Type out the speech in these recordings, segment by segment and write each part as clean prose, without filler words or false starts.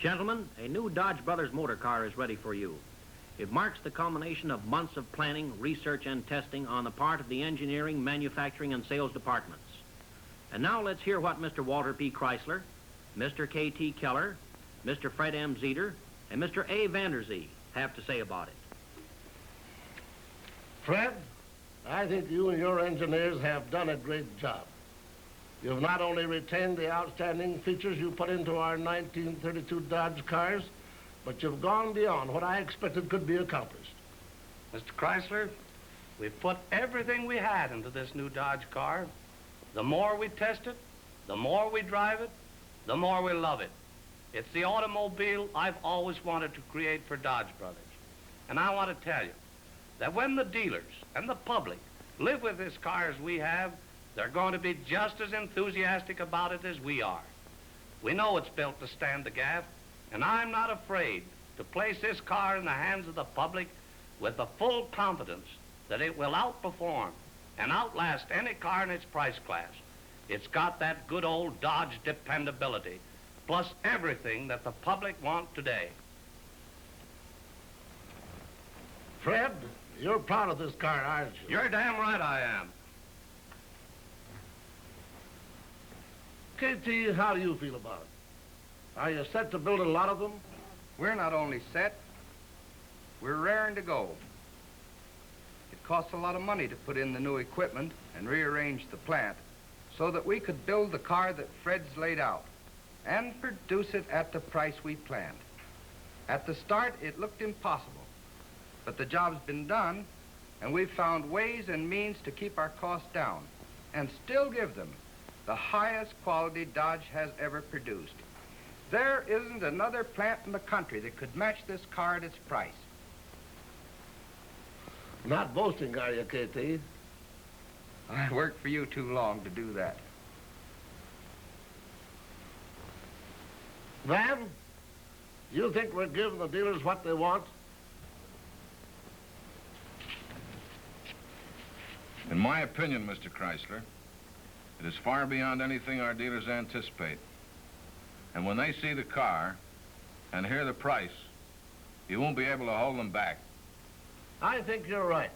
Gentlemen, a new Dodge Brothers motor car is ready for you. It marks the culmination of months of planning, research, and testing on the part of the engineering, manufacturing, and sales departments. And now let's hear what Mr. Walter P. Chrysler, Mr. K.T. Keller, Mr. Fred M. Zeter, and Mr. A. Vanderzee have to say about it. Fred, I think you and your engineers have done a great job. You've not only retained the outstanding features you put into our 1932 Dodge cars, but you've gone beyond what I expected could be accomplished. Mr. Chrysler, we've put everything we had into this new Dodge car. The more we test it, the more we drive it, the more we love it. It's the automobile I've always wanted to create for Dodge Brothers. And I want to tell you that when the dealers and the public live with this car as we have, they're going to be just as enthusiastic about it as we are. We know it's built to stand the gaff, and I'm not afraid to place this car in the hands of the public with the full confidence that it will outperform and outlast any car in its price class. It's got that good old Dodge dependability, plus everything that the public want today. Fred, you're proud of this car, aren't you? You're damn right I am. KT, how do you feel about it? Are you set to build a lot of them? We're not only set, we're raring to go. It costs a lot of money to put in the new equipment and rearrange the plant so that we could build the car that Fred's laid out and produce it at the price we planned. At the start, it looked impossible, but the job's been done, and we've found ways and means to keep our costs down and still give them the highest quality Dodge has ever produced. There isn't another plant in the country that could match this car at its price. Not boasting, are you, KT? I worked for you too long to do that. Van, you think we're giving the dealers what they want? In my opinion, Mr. Chrysler, it is far beyond anything our dealers anticipate. And when they see the car and hear the price, you won't be able to hold them back. I think you're right.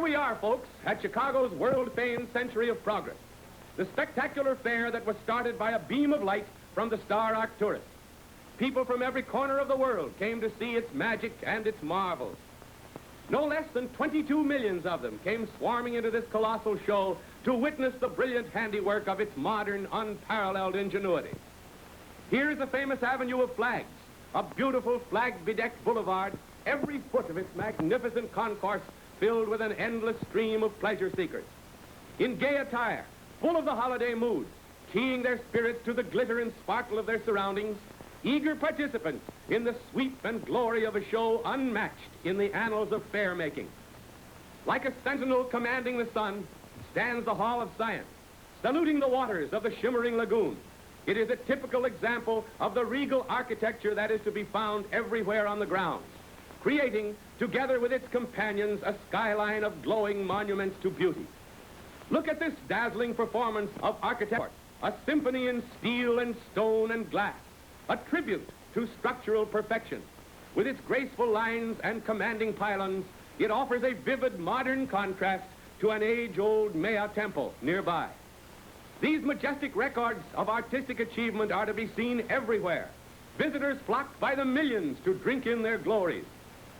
Here we are, folks, at Chicago's world-famed Century of Progress, the spectacular fair that was started by a beam of light from the Star Arcturus. People from every corner of the world came to see its magic and its marvels. No less than 22 millions of them came swarming into this colossal show to witness the brilliant handiwork of its modern, unparalleled ingenuity. Here's the famous Avenue of Flags, a beautiful flag-bedecked boulevard, every foot of its magnificent concourse filled with an endless stream of pleasure seekers. In gay attire, full of the holiday mood, keying their spirits to the glitter and sparkle of their surroundings, eager participants in the sweep and glory of a show unmatched in the annals of fair making. Like a sentinel commanding the sun stands the Hall of Science, saluting the waters of the shimmering lagoon. It is a typical example of the regal architecture that is to be found everywhere on the grounds, creating, together with its companions, a skyline of glowing monuments to beauty. Look at this dazzling performance of architecture, a symphony in steel and stone and glass, a tribute to structural perfection. With its graceful lines and commanding pylons, it offers a vivid modern contrast to an age-old Maya temple nearby. These majestic records of artistic achievement are to be seen everywhere. Visitors flock by the millions to drink in their glories.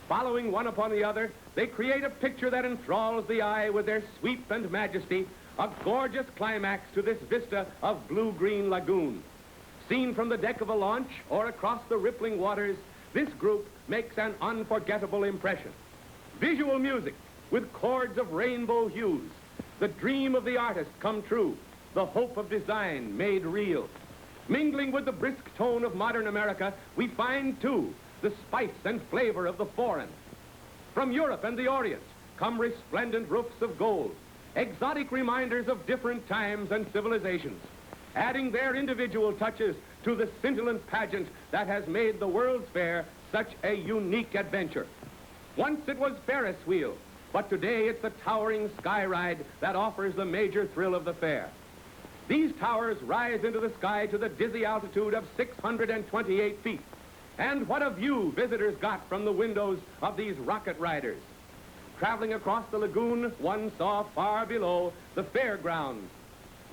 Following one upon the other, they create a picture that enthralls the eye with their sweep and majesty, a gorgeous climax to this vista of blue-green lagoon. Seen from the deck of a launch or across the rippling waters, this group makes an unforgettable impression. Visual music with chords of rainbow hues, the dream of the artist come true, the hope of design made real. Mingling with the brisk tone of modern America, we find, too, the spice and flavor of the foreign. From Europe and the Orient come resplendent roofs of gold, exotic reminders of different times and civilizations, adding their individual touches to the scintillant pageant that has made the World's Fair such a unique adventure. Once it was Ferris wheel, but today it's the towering sky ride that offers the major thrill of the fair. These towers rise into the sky to the dizzy altitude of 628 feet. And what a view visitors got from the windows of these rocket riders. Traveling across the lagoon, one saw far below the fairgrounds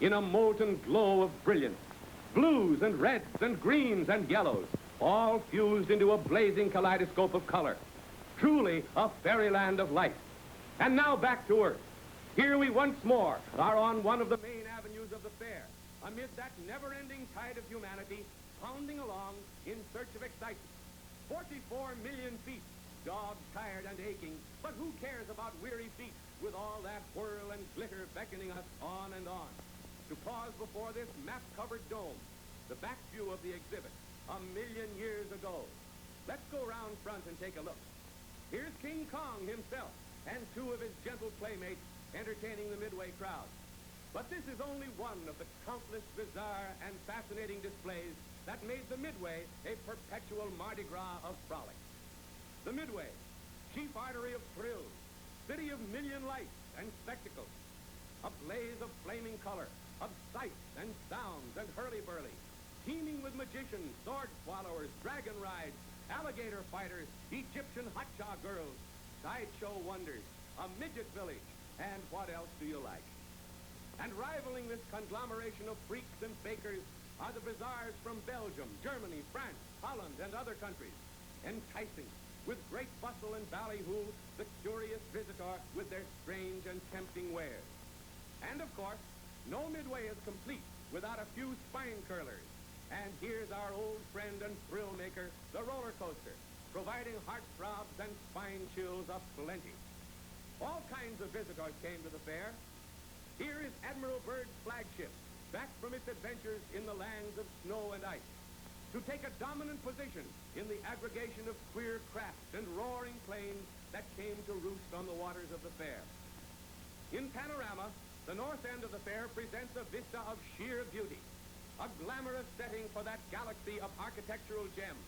in a molten glow of brilliance. Blues and reds and greens and yellows, all fused into a blazing kaleidoscope of color. Truly a fairyland of light. And now back to Earth. Here we once more are on one of the main avenues of the fair, amid that never-ending tide of humanity pounding along in search of excitement. 44 million feet, dogs tired and aching, but who cares about weary feet with all that whirl and glitter beckoning us on and on? To pause before this map-covered dome, the back view of the exhibit, 1,000,000 years ago. Let's go round front and take a look. Here's King Kong himself and two of his gentle playmates entertaining the Midway crowd. But this is only one of the countless bizarre and fascinating displays that made the Midway a perpetual Mardi Gras of frolic. The Midway, chief artery of thrills, city of million lights and spectacles, a blaze of flaming color, of sights and sounds and hurly-burly, teeming with magicians, sword swallowers, dragon rides, alligator fighters, Egyptian hotshot girls, sideshow wonders, a midget village, and what else do you like? And rivaling this conglomeration of freaks and fakers are the bazaars from Belgium, Germany, France, Holland, and other countries, enticing with great bustle and ballyhoo the curious visitor with their strange and tempting wares. And of course, no Midway is complete without a few spine curlers. And here's our old friend and thrill maker, the roller coaster, providing heart throbs and spine chills aplenty. All kinds of visitors came to the fair. Here is Admiral Byrd's flagship, back from its adventures in the lands of snow and ice, to take a dominant position in the aggregation of queer crafts and roaring planes that came to roost on the waters of the fair. In panorama, the north end of the fair presents a vista of sheer beauty, a glamorous setting for that galaxy of architectural gems.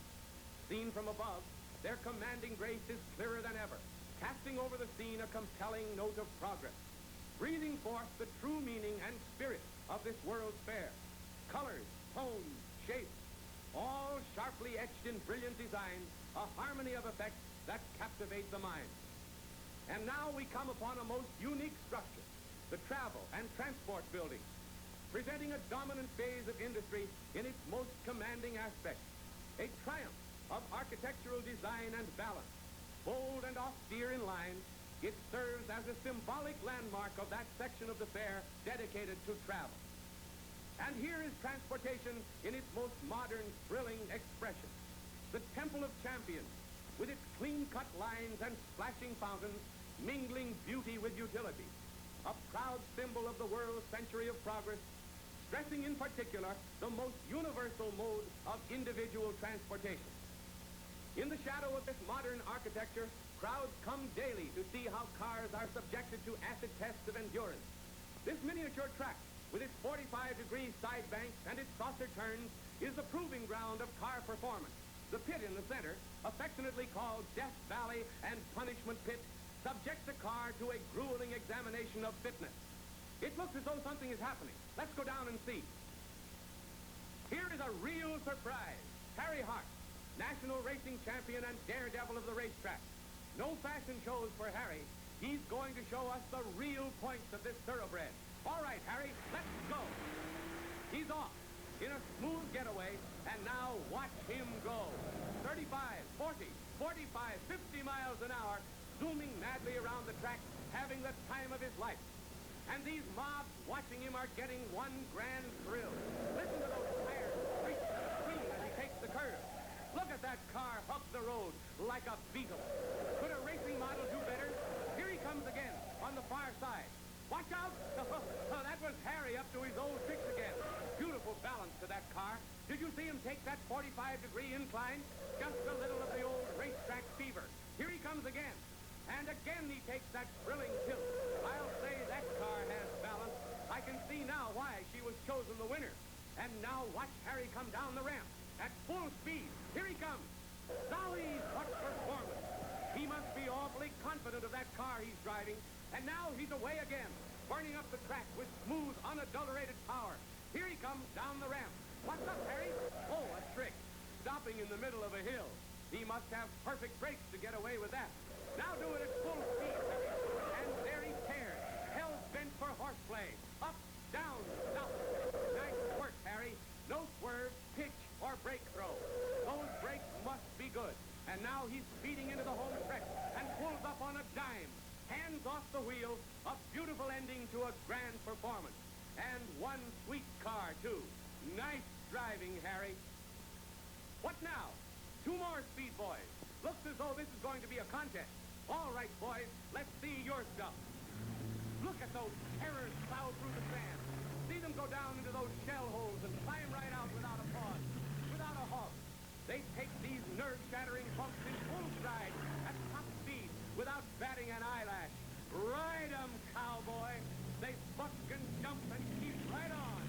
Seen from above, their commanding grace is clearer than ever, casting over the scene a compelling note of progress, breathing forth the true meaning and spirit of this World's Fair. Colors, tones, shapes, all sharply etched in brilliant design, a harmony of effects that captivate the mind. And now we come upon a most unique structure, the Travel and Transport Building, presenting a dominant phase of industry in its most commanding aspect, a triumph of architectural design and balance. Bold and austere in line, it serves as a symbolic landmark of that section of the fair dedicated to travel. And here is transportation in its most modern, thrilling expression. The Temple of Champions, with its clean-cut lines and splashing fountains, mingling beauty with utility. A proud symbol of the world's century of progress, stressing in particular the most universal mode of individual transportation. In the shadow of this modern architecture, crowds come daily to see how cars are subjected to acid tests of endurance. This miniature track, with its 45-degree side banks and its saucer turns, is the proving ground of car performance. The pit in the center, affectionately called Death Valley and Punishment Pit, subjects a car to a grueling examination of fitness. It looks as though something is happening. Let's go down and see. Here is a real surprise. Harry Hart, national racing champion and daredevil of the racetrack. No fashion shows for Harry. He's going to show us the real points of this thoroughbred. All right, Harry, let's go. He's off in a smooth getaway, and now watch him go. 35, 40, 45, 50 miles an hour, zooming madly around the track, having the time of his life. And these mobs watching him are getting one grand thrill. Listen to those tires screech and scream as he takes the curve. Look at that car up the road like a beetle. Could a racing model do better? Here he comes again on the far side. Watch out! Oh, that was Harry up to his old tricks again. Beautiful balance to that car. Did you see him take that 45-degree incline? Just a little of the old racetrack fever. Here he comes again. And again he takes that thrilling tilt. I'll say that car has balance. I can see now why she was chosen the winner. And now watch Harry come down the ramp at full speed. Here he comes. Golly, what performance. He must be awfully confident of that car he's driving. And now he's away again, burning up the track with smooth, unadulterated power. Here he comes down the ramp. What's up, Harry? Oh, a trick. Stopping in the middle of a hill. He must have perfect brakes to get away with that. Now do it at full speed, Harry. And there he tears. Hell-bent for horseplay. Up, down, stop. Nice work, Harry. No swerve, pitch, or brake throw. Those brakes must be good. And now he's speeding into the home stretch and pulls up on a dime. Hands off the wheel, a beautiful ending to a grand performance. And one sweet car, too. Nice driving, Harry. What now? Two more speed boys. Looks as though this is going to be a contest. All right, boys, let's see your stuff. Look at those terrors plow through the sand. See them go down into those shell holes and climb right out without a pause, without a halt. They take these nerve-shattering bumps in full stride at top speed without batting an eyelash. Ride 'em, cowboy. They buck and jump and keep right on.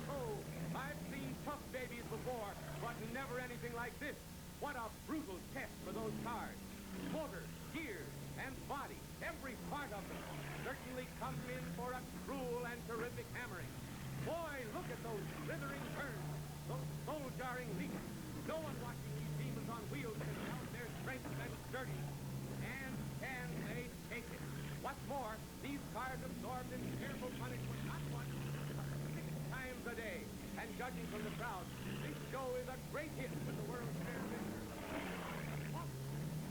Oh, I've seen tough babies before, but never anything like this. What a brutal test for those cars. Motor, gears, and body, every part of them, certainly come in for a cruel and terrific hammering. Boy, look at those slithering turns, those soul-jarring leaps. No one watching these demons on wheels can doubt their strength and sturdiness. And can they take it? What's more, these cars absorbed in fearful punishment not once, but 6 times a day. And judging from the crowd, this show is a great hit with the World's Fair visitors. Whoop,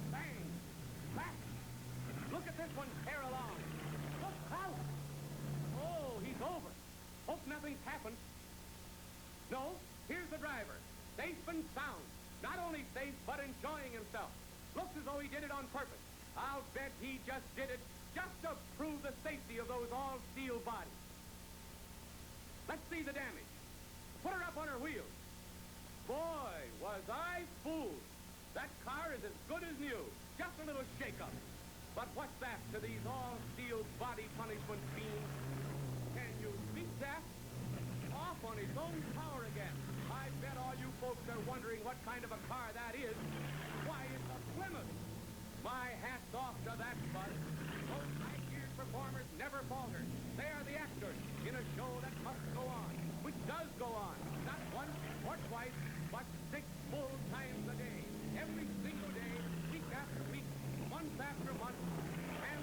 bang, back. Look at this one tear along. Look out! Oh, he's over. Hope nothing's happened. No, here's the driver. Safe and sound. Not only safe, but enjoying himself. Looks as though he did it on purpose. I'll bet he just did it just to prove the safety of those all-steel bodies. Let's see the damage. Put her up on her wheels. Boy, was I fooled. That car is as good as new. Just a little shake-up. But what's that to these all-steel body punishment fiends? Can you beat that? Off on his own power again. I bet all you folks are wondering what kind of a car that is. Why, it's a Plymouth. My hat's off to that bus. Those high-geared performers never falter. They are the actors in a show that must go on, which does go on, not once or twice, but 6 full times a day, every single day, week after week, month after month, and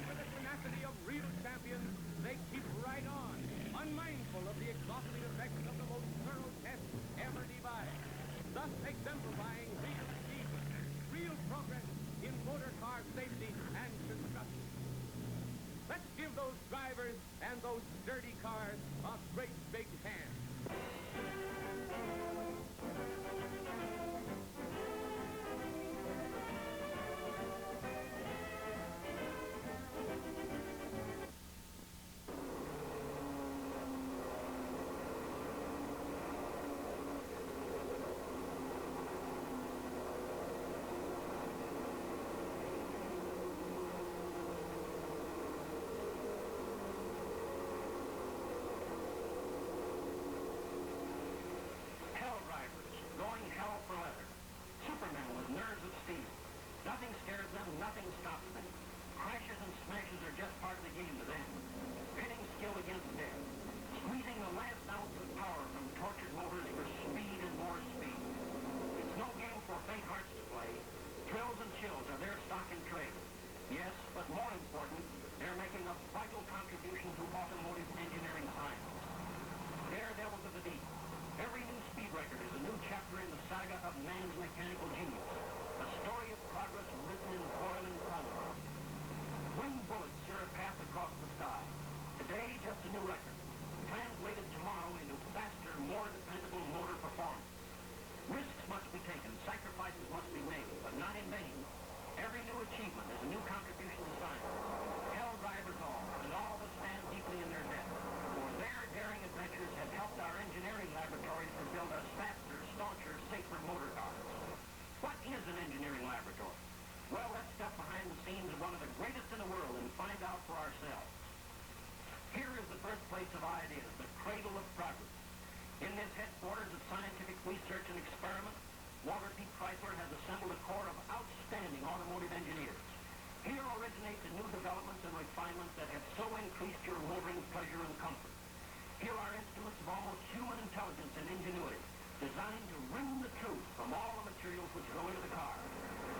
intelligence and ingenuity, designed to wring the truth from all the materials which go into the car.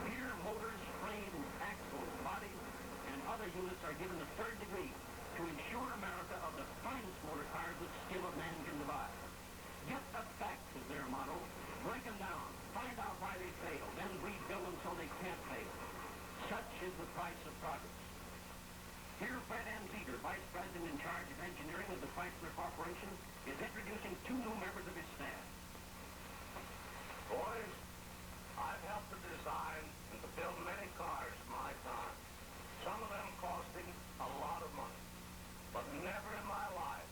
Here, motors, frames, axles, bodies, and other units are given the third degree to ensure America of the finest motor cars that skill of man can devise. Get the facts is their motto. Break them down. Find out why they fail. Then rebuild them so they can't fail. Such is the price of progress. Here, Fred M. Zeter, Vice President in charge of engineering of the Chrysler Corporation, is introducing two new members of his staff. Boys, I've helped to design and to build many cars in my time. Some of them costing a lot of money. But never in my life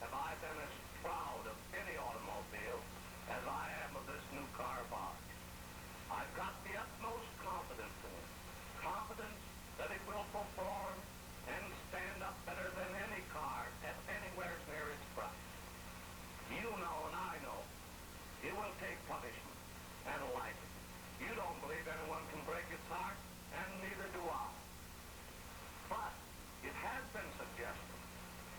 have I been as proud of any automobile as I am of this new car of ours. I've got the utmost confidence in it. Confidence that it will perform and stand up better than any car at anywhere near its price. You know and I know it will take punishment and like it. You don't believe anyone can break its heart, and neither do I. But it has been suggested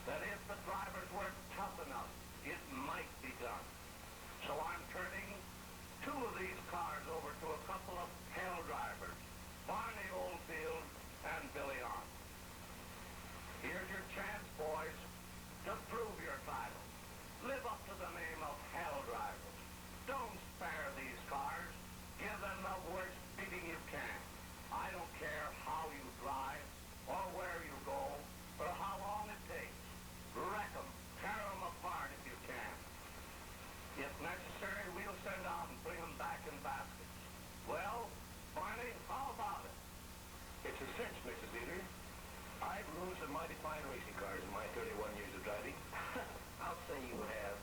that if the drivers were tough enough, it might be done. So I'm turning two of these cars over to a couple of hell drivers, Barney Oldfield and Billy Arnold. Here's your chance, boys, to prove your title. Live up to the name of hell drivers. Don't spare these cars. Give them the worst beating you can. I don't care how you drive, or where you go, or how long it takes. Wreck them. Tear them apart if you can. If necessary, we'll send out and bring them back in baskets. Well, Barney, how about it? It's a cinch, Mrs. Zeter. I've ruled some mighty fine racing cars in my 31 years of driving. I'll say you have.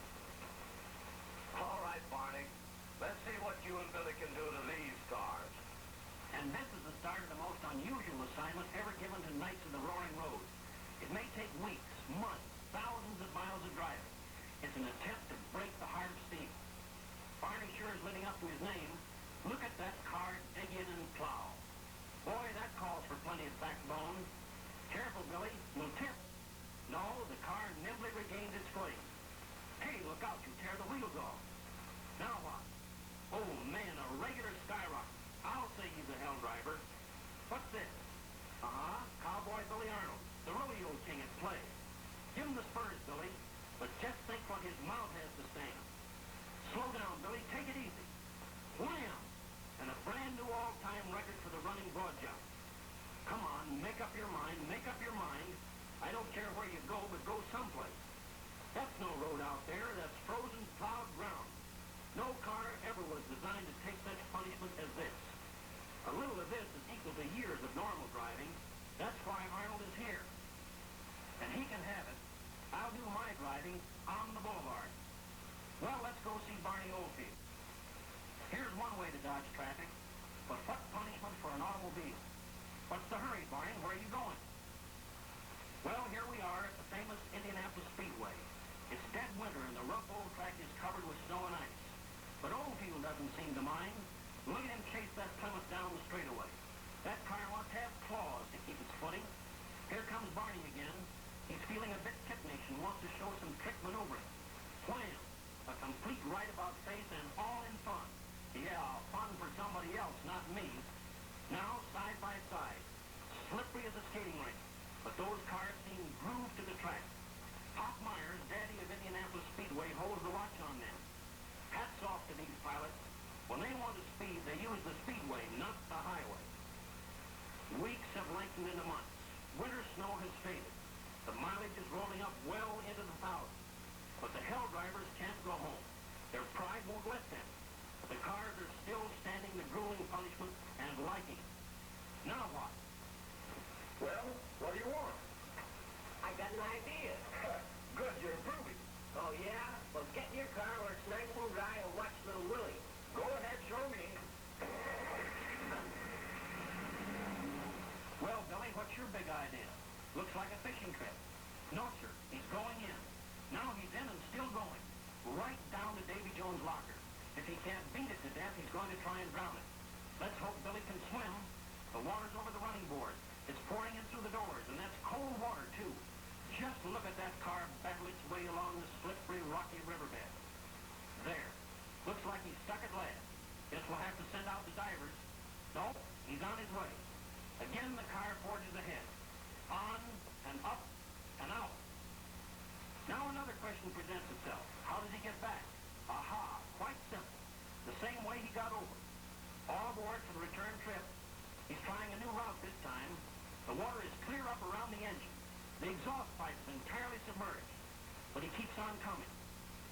All right, Barney. Let's see what you and Billy can do to these cars. And this is the start of the most unusual assignment ever given to Knights of the Roaring Road. It may take weeks, months, thousands of miles of driving. It's an attempt to break the heart of steam. Barney sure is living up to his name. Look at that car dig in and plow. Boy, that calls for plenty of backbone. Careful, Billy. You'll tip. No, the car nimbly regains its footing. Hey, look out. You tear the wheels off. Now what? Oh, man, a regular skyrocket. I'll say he's a hell driver. What's this? Cowboy Billy Arnold, the rodeo king at play. Give him the spurs, Billy, but just think what his mouth has to stand. Slow down, Billy. Take it easy. Wham! And a brand new all-time record for the running broad jump. Come on, make up your mind, make up your mind. I don't care where you go, but go someplace. That's no road out there, that's frozen, plowed ground. No car ever was designed to take such punishment as this. A little of this is equal to years of normal driving. That's why Arnold is here. And he can have it. I'll do my driving on the boulevard. Well, let's go see Barney Oldfield. Here's one way to dodge traffic, but what punishment for an automobile? What's the hurry, Barney? Where are you going? Well, here we are at the famous Indianapolis Speedway. It's dead winter and the rough old track is covered with snow and ice. But Oldfield doesn't seem to mind. Look at him chase that Plymouth down the straightaway. That car wants to have claws to keep its footing. Here comes Barney again. He's feeling a bit kittenish and wants to show some trick maneuvering. Wham! A complete right-about face and all in fun. Yeah, fun for somebody else, not me. Now, side by side. Slippery as a skating rink. But those cars seem grooved to the track. Pop Myers, daddy of Indianapolis Speedway, holds the watch on them. Hats off to these pilots. When they want to speed, they use the speedway, not the highway. Weeks have lengthened into months. Winter snow has faded. The mileage is rolling up well into the thousands. But the hell drivers can't go home. Their pride won't let them. The cars are still standing the grueling punishment and liking it. Now what? Well, what do you want? I got an idea. Good, you're improving. Oh, yeah? Well, get in your car where it's nice and dry and watch little Willie. Go ahead, show me. Well, Billy, what's your big idea? Looks like a fishing trip. No, sir. He's going in. Now he's in and still going. Right down to Davy Jones' locker. If he can't beat it to death, he's going to try and drown it. Let's hope Billy can swim. The water's over the running board. It's pouring in through the doors, and that's cold water, too. Just look at that car battle its way along the slippery, rocky riverbed. There. Looks like he's stuck at last. Guess we'll have to send out the divers. No, he's on his way. Again, the car forges ahead. On and up and out. Now another question presents itself. How does he get back? Aha, quite simple. The same way he got over. All aboard for the return trip. He's trying a new route this time. The water is clear up around the engine. The exhaust pipe's entirely submerged. But he keeps on coming.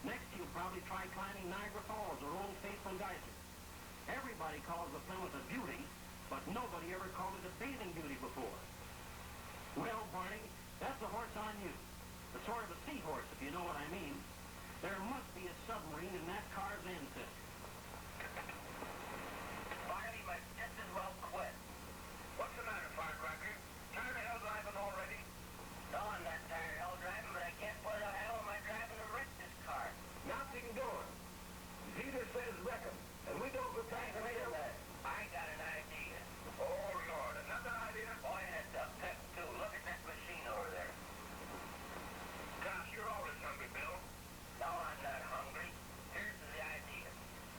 Next, he'll probably try climbing Niagara Falls or Old Faithful Geyser. Everybody calls the Plymouth a beauty, but nobody ever called it a bathing beauty before. Well, Barney, that's a horse on you. A sort of a seahorse, if you know what I mean. There must be a submarine in that car's ancestry. Barney might just as well quit. What's the matter, Firecracker? Tired of hell driving already? No, I'm not tired of hell driving, but I can't put the hell am I driving to wreck this car. Nothing doing. Peter says wreck 'em, and we don't go back to that. I got an idea. Oh, Lord, another idea? Boy, that's a pep, too. Look at that machine over there. Gosh, you're always hungry, Bill. No, I'm not hungry. Here's the idea.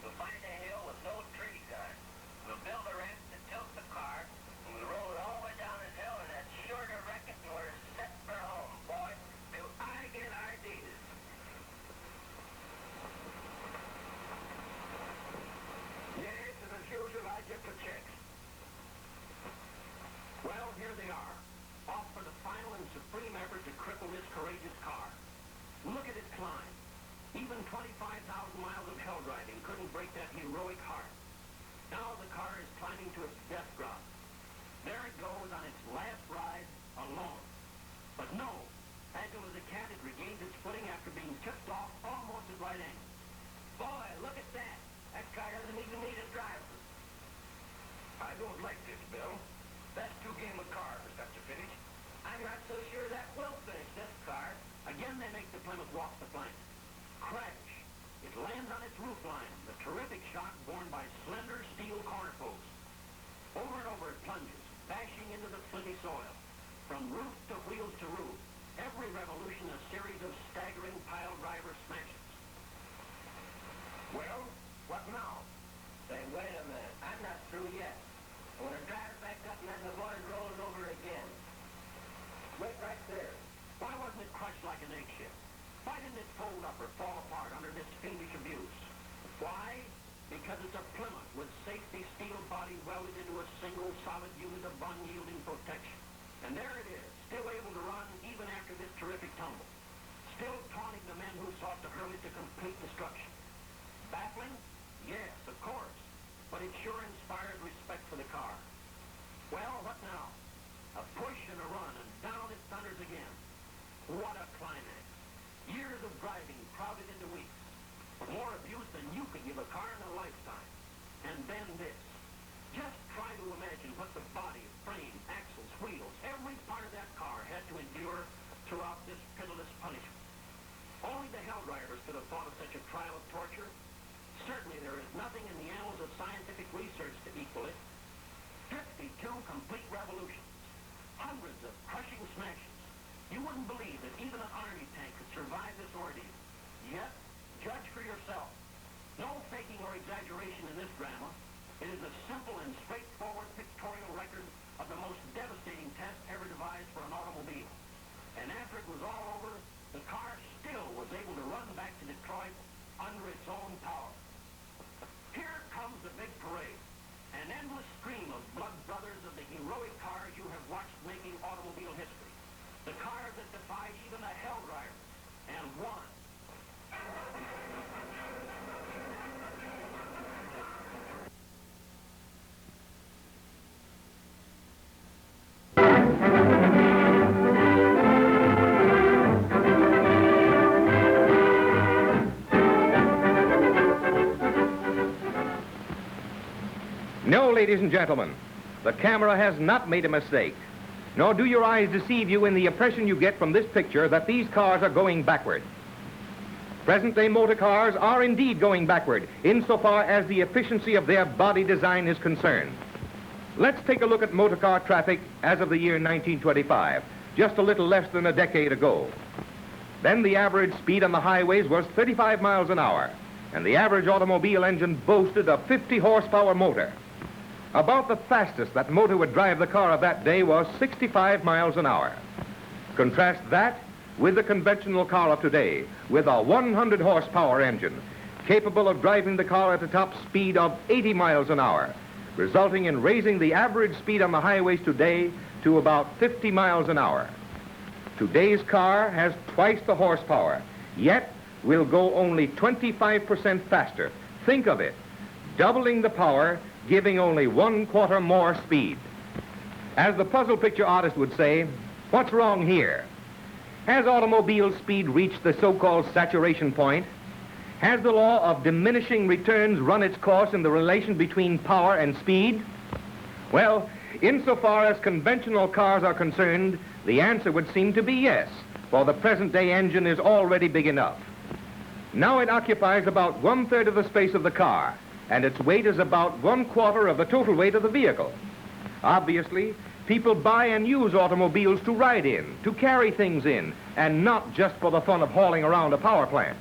We'll find a hill with no trees on it. We'll build a ramp to tilt the car, and we'll roll it all the way down this hill, and that's sure to wreck it, and we're set for home, boy. Do I get ideas? Yes, and as usual, I get the checks. Well, here they are. Off for the final and supreme effort to cripple this courageous car. Look at it climb. Even 25,000 miles of hell driving couldn't break that heroic heart. Now the car is climbing to its death drop. There it goes on its last ride, alone. But no, agile as a cat, it regains its footing after being tipped off almost at right angles. Boy, look at that. That car doesn't even need a driver. I don't like this, Bill. That's too game a car for such a finish. I'm not so sure that will finish this car. Again, they make the Plymouth walk the plank. Crash. It lands on its roof line, the terrific shock borne by slender steel corner posts. Over and over it plunges, bashing into the flinty soil. From roof to wheels to roof, every revolution a series of staggering pile driver smashes. Well, what now? Say, wait a minute. I'm not through yet. I want to drive it back up and then the water rolls over again. Wait right there. Why wasn't it crushed like an eggshell? Why didn't it fold up or fall apart under this fiendish abuse? Why? Because it's a Plymouth with safety steel body welded into a single solid unit of unyielding protection. And there it is, still able to run even after this terrific tumble. Still taunting the men who sought to hurl it to complete destruction. Baffling? Yes, of course. But it sure inspired respect for the car. Well, what now? A push and a run, and down it thunders again. What a climax. Years of driving crowded into weeks. More abuse than you could give a car in a lifetime. And then this. Just try to imagine what the body, frame, axles, wheels, every part of that car had to endure throughout this pitiless punishment. Only the hell drivers could have thought of such a trial of torture. Certainly there is nothing in the annals of scientific research to equal it. 52 complete revolutions. Hundreds of crushing smashes. You wouldn't believe that even an army tank could survive this ordeal. Yet, judge for yourself. No faking or exaggeration in this drama. It is a simple and straightforward pictorial record of the most devastating test ever devised for an automobile. And after it was all over, the car still was able to run back to Detroit under its own power. Here comes the big parade. An endless stream of blood brothers of the heroic cars you have watched making automobile history. The cars that defied even a hell driver. And won. No, ladies and gentlemen, the camera has not made a mistake. Nor do your eyes deceive you in the impression you get from this picture that these cars are going backward. Present-day motor cars are indeed going backward insofar as the efficiency of their body design is concerned. Let's take a look at motor car traffic as of the year 1925, just a little less than a decade ago. Then the average speed on the highways was 35 miles an hour, and the average automobile engine boasted a 50 horsepower motor. About the fastest that motor would drive the car of that day was 65 miles an hour. Contrast that with the conventional car of today, with a 100 horsepower engine, capable of driving the car at a top speed of 80 miles an hour, resulting in raising the average speed on the highways today to about 50 miles an hour. Today's car has twice the horsepower, yet will go only 25% faster. Think of it, doubling the power, giving only 1/4 more speed. As the puzzle picture artist would say, what's wrong here? Has automobile speed reached the so-called saturation point? Has the law of diminishing returns run its course in the relation between power and speed? Well, insofar as conventional cars are concerned, the answer would seem to be yes, for the present-day engine is already big enough. Now it occupies about 1/3 of the space of the car, and its weight is about 1/4 of the total weight of the vehicle. Obviously, people buy and use automobiles to ride in, to carry things in, and not just for the fun of hauling around a power plant.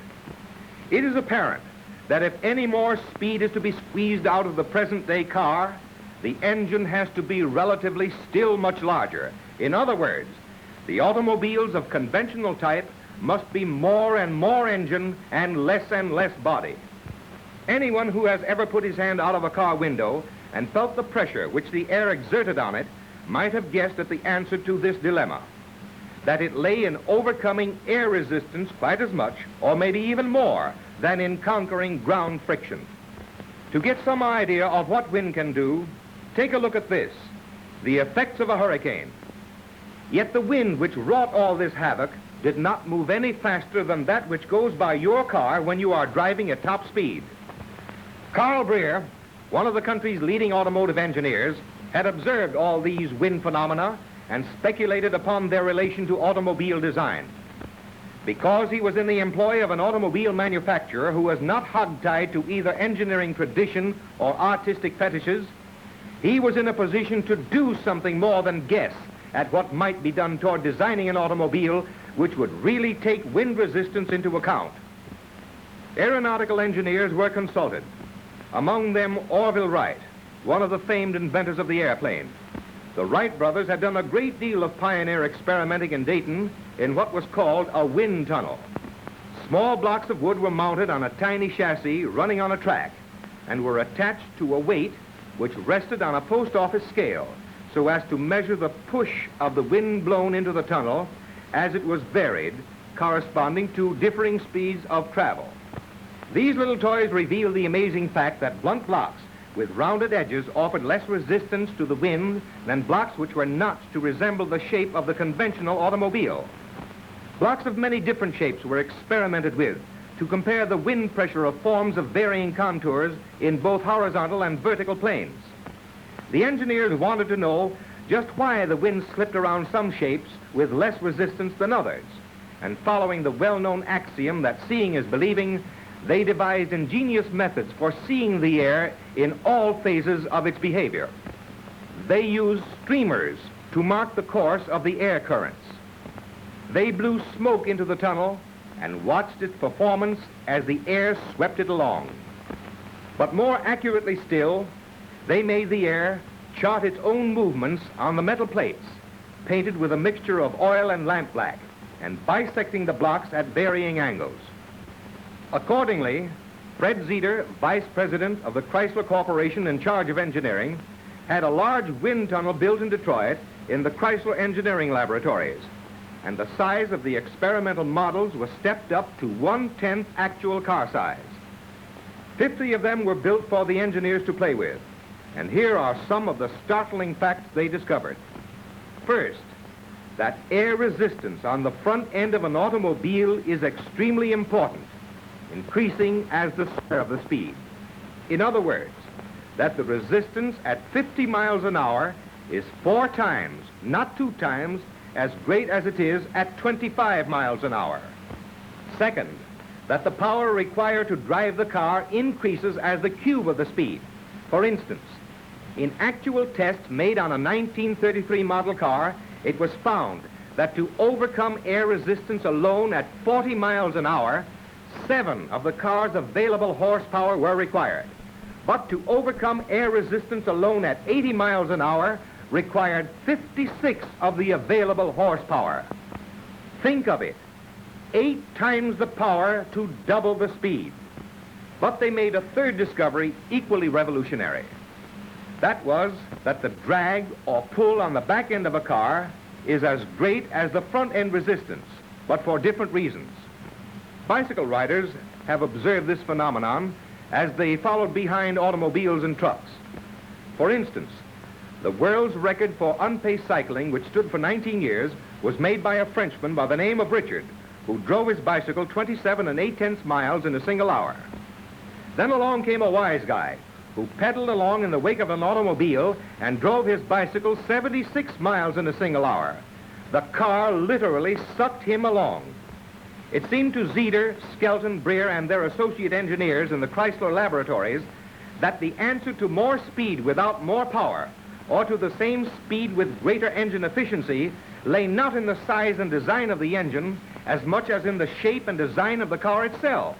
It is apparent that if any more speed is to be squeezed out of the present-day car, the engine has to be relatively still much larger. In other words, the automobiles of conventional type must be more and more engine and less body. Anyone who has ever put his hand out of a car window and felt the pressure which the air exerted on it might have guessed at the answer to this dilemma, that it lay in overcoming air resistance quite as much, or maybe even more, than in conquering ground friction. To get some idea of what wind can do, take a look at this, the effects of a hurricane. Yet the wind which wrought all this havoc did not move any faster than that which goes by your car when you are driving at top speed. Carl Breer, one of the country's leading automotive engineers, had observed all these wind phenomena and speculated upon their relation to automobile design. Because he was in the employ of an automobile manufacturer who was not hogtied to either engineering tradition or artistic fetishes, he was in a position to do something more than guess at what might be done toward designing an automobile which would really take wind resistance into account. Aeronautical engineers were consulted, among them Orville Wright, one of the famed inventors of the airplane. The Wright brothers had done a great deal of pioneer experimenting in Dayton in what was called a wind tunnel. Small blocks of wood were mounted on a tiny chassis running on a track and were attached to a weight which rested on a post office scale so as to measure the push of the wind blown into the tunnel as it was varied, corresponding to differing speeds of travel. These little toys revealed the amazing fact that blunt blocks with rounded edges offered less resistance to the wind than blocks which were notched to resemble the shape of the conventional automobile. Blocks of many different shapes were experimented with to compare the wind pressure of forms of varying contours in both horizontal and vertical planes. The engineers wanted to know just why the wind slipped around some shapes with less resistance than others, and following the well-known axiom that seeing is believing, they devised ingenious methods for seeing the air in all phases of its behavior. They used streamers to mark the course of the air currents. They blew smoke into the tunnel and watched its performance as the air swept it along. But more accurately still, they made the air chart its own movements on the metal plates, painted with a mixture of oil and lampblack, and bisecting the blocks at varying angles. Accordingly, Fred Zeter, vice president of the Chrysler Corporation in charge of engineering, had a large wind tunnel built in Detroit in the Chrysler Engineering Laboratories, and the size of the experimental models was stepped up to 1/10 actual car size. 50 of them were built for the engineers to play with, and here are some of the startling facts they discovered. First, that air resistance on the front end of an automobile is extremely important, increasing as the square of the speed. In other words, that the resistance at 50 miles an hour is 4 times, not 2 times, as great as it is at 25 miles an hour. Second, that the power required to drive the car increases as the cube of the speed. For instance, in actual tests made on a 1933 model car, it was found that to overcome air resistance alone at 40 miles an hour, 7 of the car's available horsepower were required. But to overcome air resistance alone at 80 miles an hour required 56 of the available horsepower. Think of it, 8 times the power to double the speed. But they made a third discovery equally revolutionary. That was that the drag or pull on the back end of a car is as great as the front end resistance, but for different reasons. Bicycle riders have observed this phenomenon as they followed behind automobiles and trucks. For instance, the world's record for unpaced cycling, which stood for 19 years, was made by a Frenchman by the name of Richard, who drove his bicycle 27 8/10 miles in a single hour. Then along came a wise guy who pedaled along in the wake of an automobile and drove his bicycle 76 miles in a single hour. The car literally sucked him along. It seemed to Zeder, Skelton, Breer, and their associate engineers in the Chrysler laboratories that the answer to more speed without more power, or to the same speed with greater engine efficiency, lay not in the size and design of the engine as much as in the shape and design of the car itself,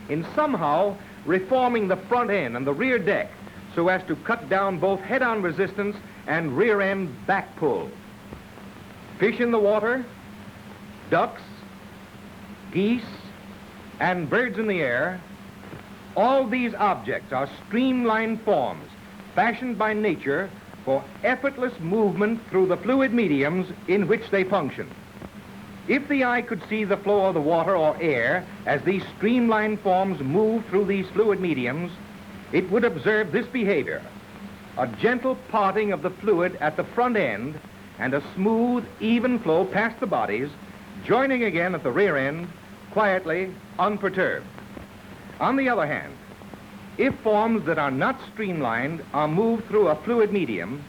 in somehow reforming the front end and the rear deck so as to cut down both head-on resistance and rear-end back pull. Fish in the water, ducks, geese, and birds in the air, all these objects are streamlined forms fashioned by nature for effortless movement through the fluid mediums in which they function. If the eye could see the flow of the water or air as these streamlined forms move through these fluid mediums, it would observe this behavior: a gentle parting of the fluid at the front end and a smooth, even flow past the bodies, joining again at the rear end, quietly, unperturbed. On the other hand, if forms that are not streamlined are moved through a fluid medium,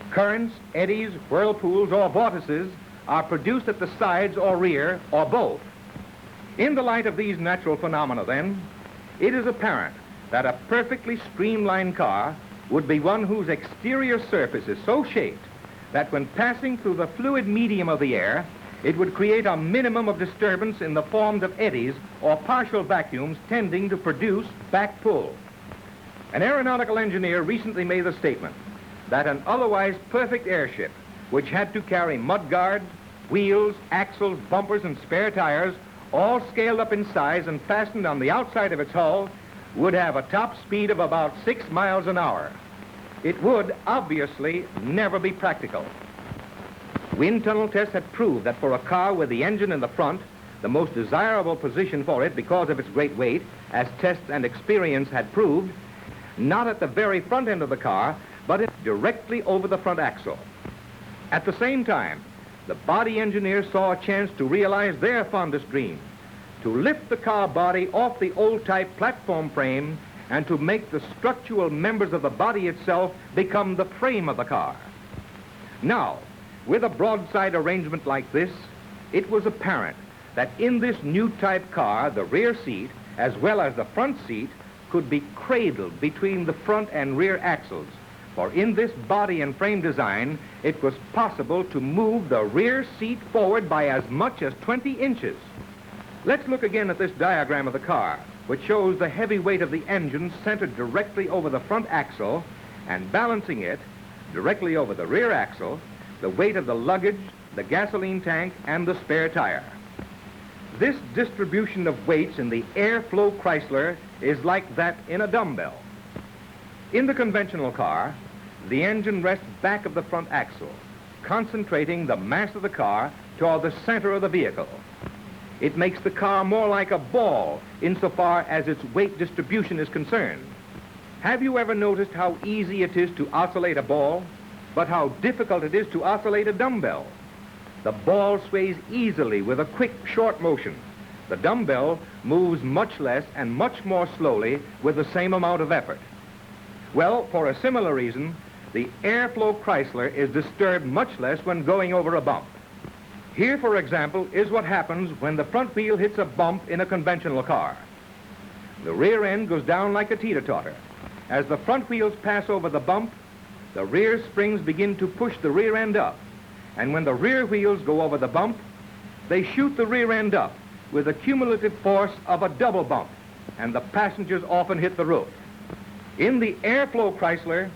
currents, eddies, whirlpools, or vortices are produced at the sides or rear, or both. In the light of these natural phenomena, then, it is apparent that a perfectly streamlined car would be one whose exterior surface is so shaped that when passing through the fluid medium of the air, it would create a minimum of disturbance in the forms of eddies or partial vacuums tending to produce back pull. An aeronautical engineer recently made the statement that an otherwise perfect airship, which had to carry mudguards, wheels, axles, bumpers, and spare tires, all scaled up in size and fastened on the outside of its hull, would have a top speed of about 6 miles an hour. It would obviously never be practical. Wind tunnel tests had proved that for a car with the engine in the front, the most desirable position for it because of its great weight, as tests and experience had proved, not at the very front end of the car, but directly over the front axle. At the same time, the body engineers saw a chance to realize their fondest dream, to lift the car body off the old-type platform frame and to make the structural members of the body itself become the frame of the car. Now, with a broadside arrangement like this, it was apparent that in this new type car, the rear seat, as well as the front seat, could be cradled between the front and rear axles. For in this body and frame design, it was possible to move the rear seat forward by as much as 20 inches. Let's look again at this diagram of the car, which shows the heavy weight of the engine centered directly over the front axle and balancing it directly over the rear axle, the weight of the luggage, the gasoline tank, and the spare tire. This distribution of weights in the airflow Chrysler is like that in a dumbbell. In the conventional car, the engine rests back of the front axle, concentrating the mass of the car toward the center of the vehicle. It makes the car more like a ball insofar as its weight distribution is concerned. Have you ever noticed how easy it is to oscillate a ball, but how difficult it is to oscillate a dumbbell? The ball sways easily with a quick, short motion. The dumbbell moves much less and much more slowly with the same amount of effort. Well, for a similar reason, the airflow Chrysler is disturbed much less when going over a bump. Here, for example, is what happens when the front wheel hits a bump in a conventional car. The rear end goes down like a teeter-totter. As the front wheels pass over the bump, the rear springs begin to push the rear end up. And when the rear wheels go over the bump, they shoot the rear end up, making the car with a cumulative force of a double bump, and the passengers often hit the roof. In the airflow Chrysler,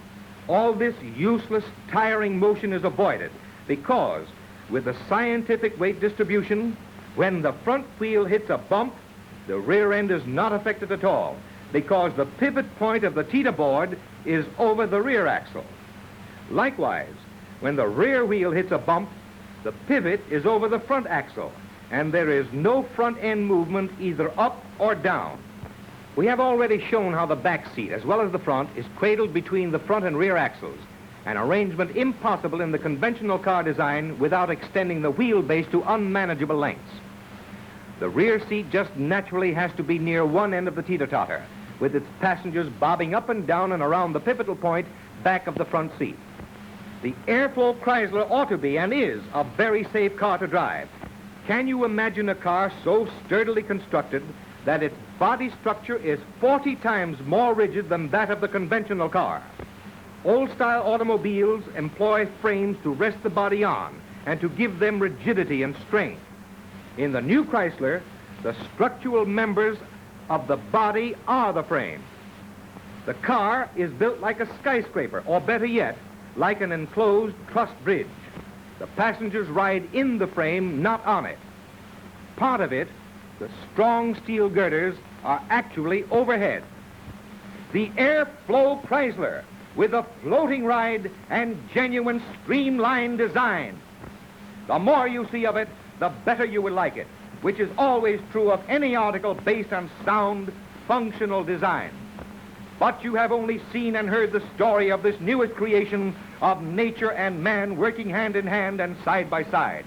all this useless, tiring motion is avoided because with the scientific weight distribution, when the front wheel hits a bump, the rear end is not affected at all because the pivot point of the teeter board is over the rear axle. Likewise, when the rear wheel hits a bump, the pivot is over the front axle, and there is no front end movement either up or down. We have already shown how the back seat, as well as the front, is cradled between the front and rear axles, an arrangement impossible in the conventional car design without extending the wheelbase to unmanageable lengths. The rear seat just naturally has to be near one end of the teeter-totter, with its passengers bobbing up and down and around the pivotal point back of the front seat. The airflow Chrysler ought to be and is a very safe car to drive. Can you imagine a car so sturdily constructed that its body structure is 40 times more rigid than that of the conventional car? Old-style automobiles employ frames to rest the body on and to give them rigidity and strength. In the new Chrysler, the structural members of the body are the frame. The car is built like a skyscraper, or better yet, like an enclosed truss bridge. The passengers ride in the frame, not on it. Part of it, the strong steel girders, are actually overhead. The airflow Chrysler, with a floating ride and genuine streamlined design. The more you see of it, the better you will like it, which is always true of any article based on sound, functional design. But you have only seen and heard the story of this newest creation of nature and man working hand in hand and side by side.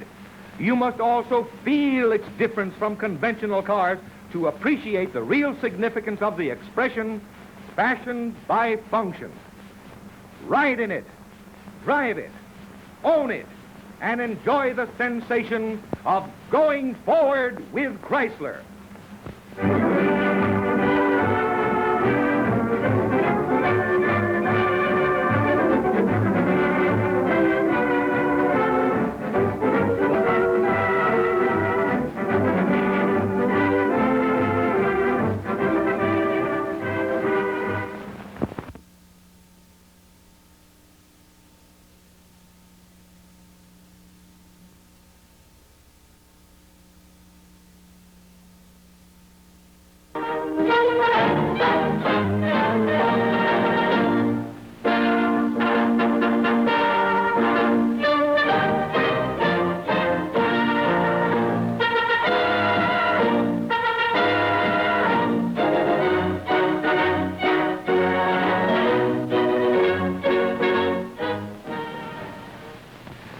You must also feel its difference from conventional cars to appreciate the real significance of the expression, fashion by function. Ride in it, drive it, own it, and enjoy the sensation of going forward with Chrysler.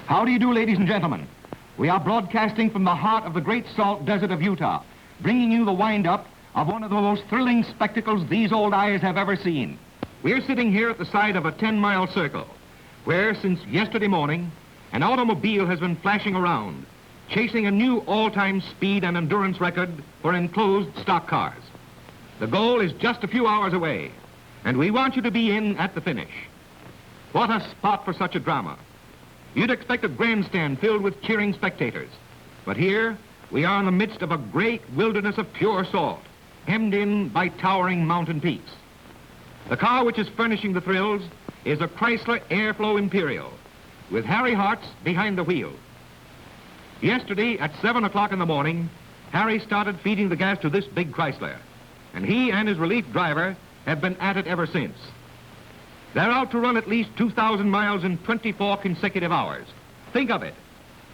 How do you do, ladies and gentlemen? We are broadcasting from the heart of the great salt desert of Utah, bringing you the wind-up of one of the most thrilling spectacles these old eyes have ever seen. We're sitting here at the side of a 10-mile circle, where since yesterday morning, an automobile has been flashing around, chasing a new all-time speed and endurance record for enclosed stock cars. The goal is just a few hours away, and we want you to be in at the finish. What a spot for such a drama. You'd expect a grandstand filled with cheering spectators. But here, we are in the midst of a great wilderness of pure salt, hemmed in by towering mountain peaks. The car which is furnishing the thrills is a Chrysler Airflow Imperial, with Harry Hartz behind the wheel. Yesterday, at 7 o'clock in the morning, Harry started feeding the gas to this big Chrysler, and he and his relief driver have been at it ever since. They're out to run at least 2,000 miles in 24 consecutive hours. Think of it.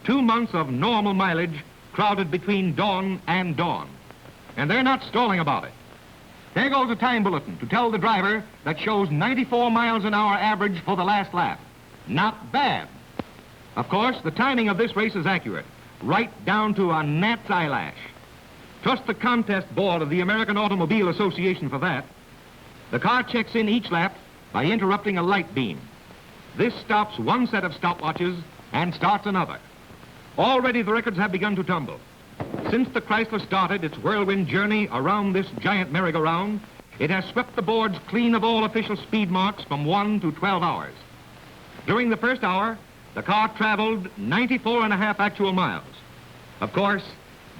2 months of normal mileage crowded between dawn and dawn. And they're not stalling about it. There goes a time bulletin to tell the driver that shows 94 miles an hour average for the last lap. Not bad. Of course, the timing of this race is accurate, right down to a gnat's eyelash. Trust the contest board of the American Automobile Association for that. The car checks in each lap by interrupting a light beam. This stops one set of stopwatches and starts another. Already the records have begun to tumble. Since the Chrysler started its whirlwind journey around this giant merry-go-round, it has swept the boards clean of all official speed marks from 1 to 12 hours. During the first hour, the car traveled 94.5 actual miles. Of course,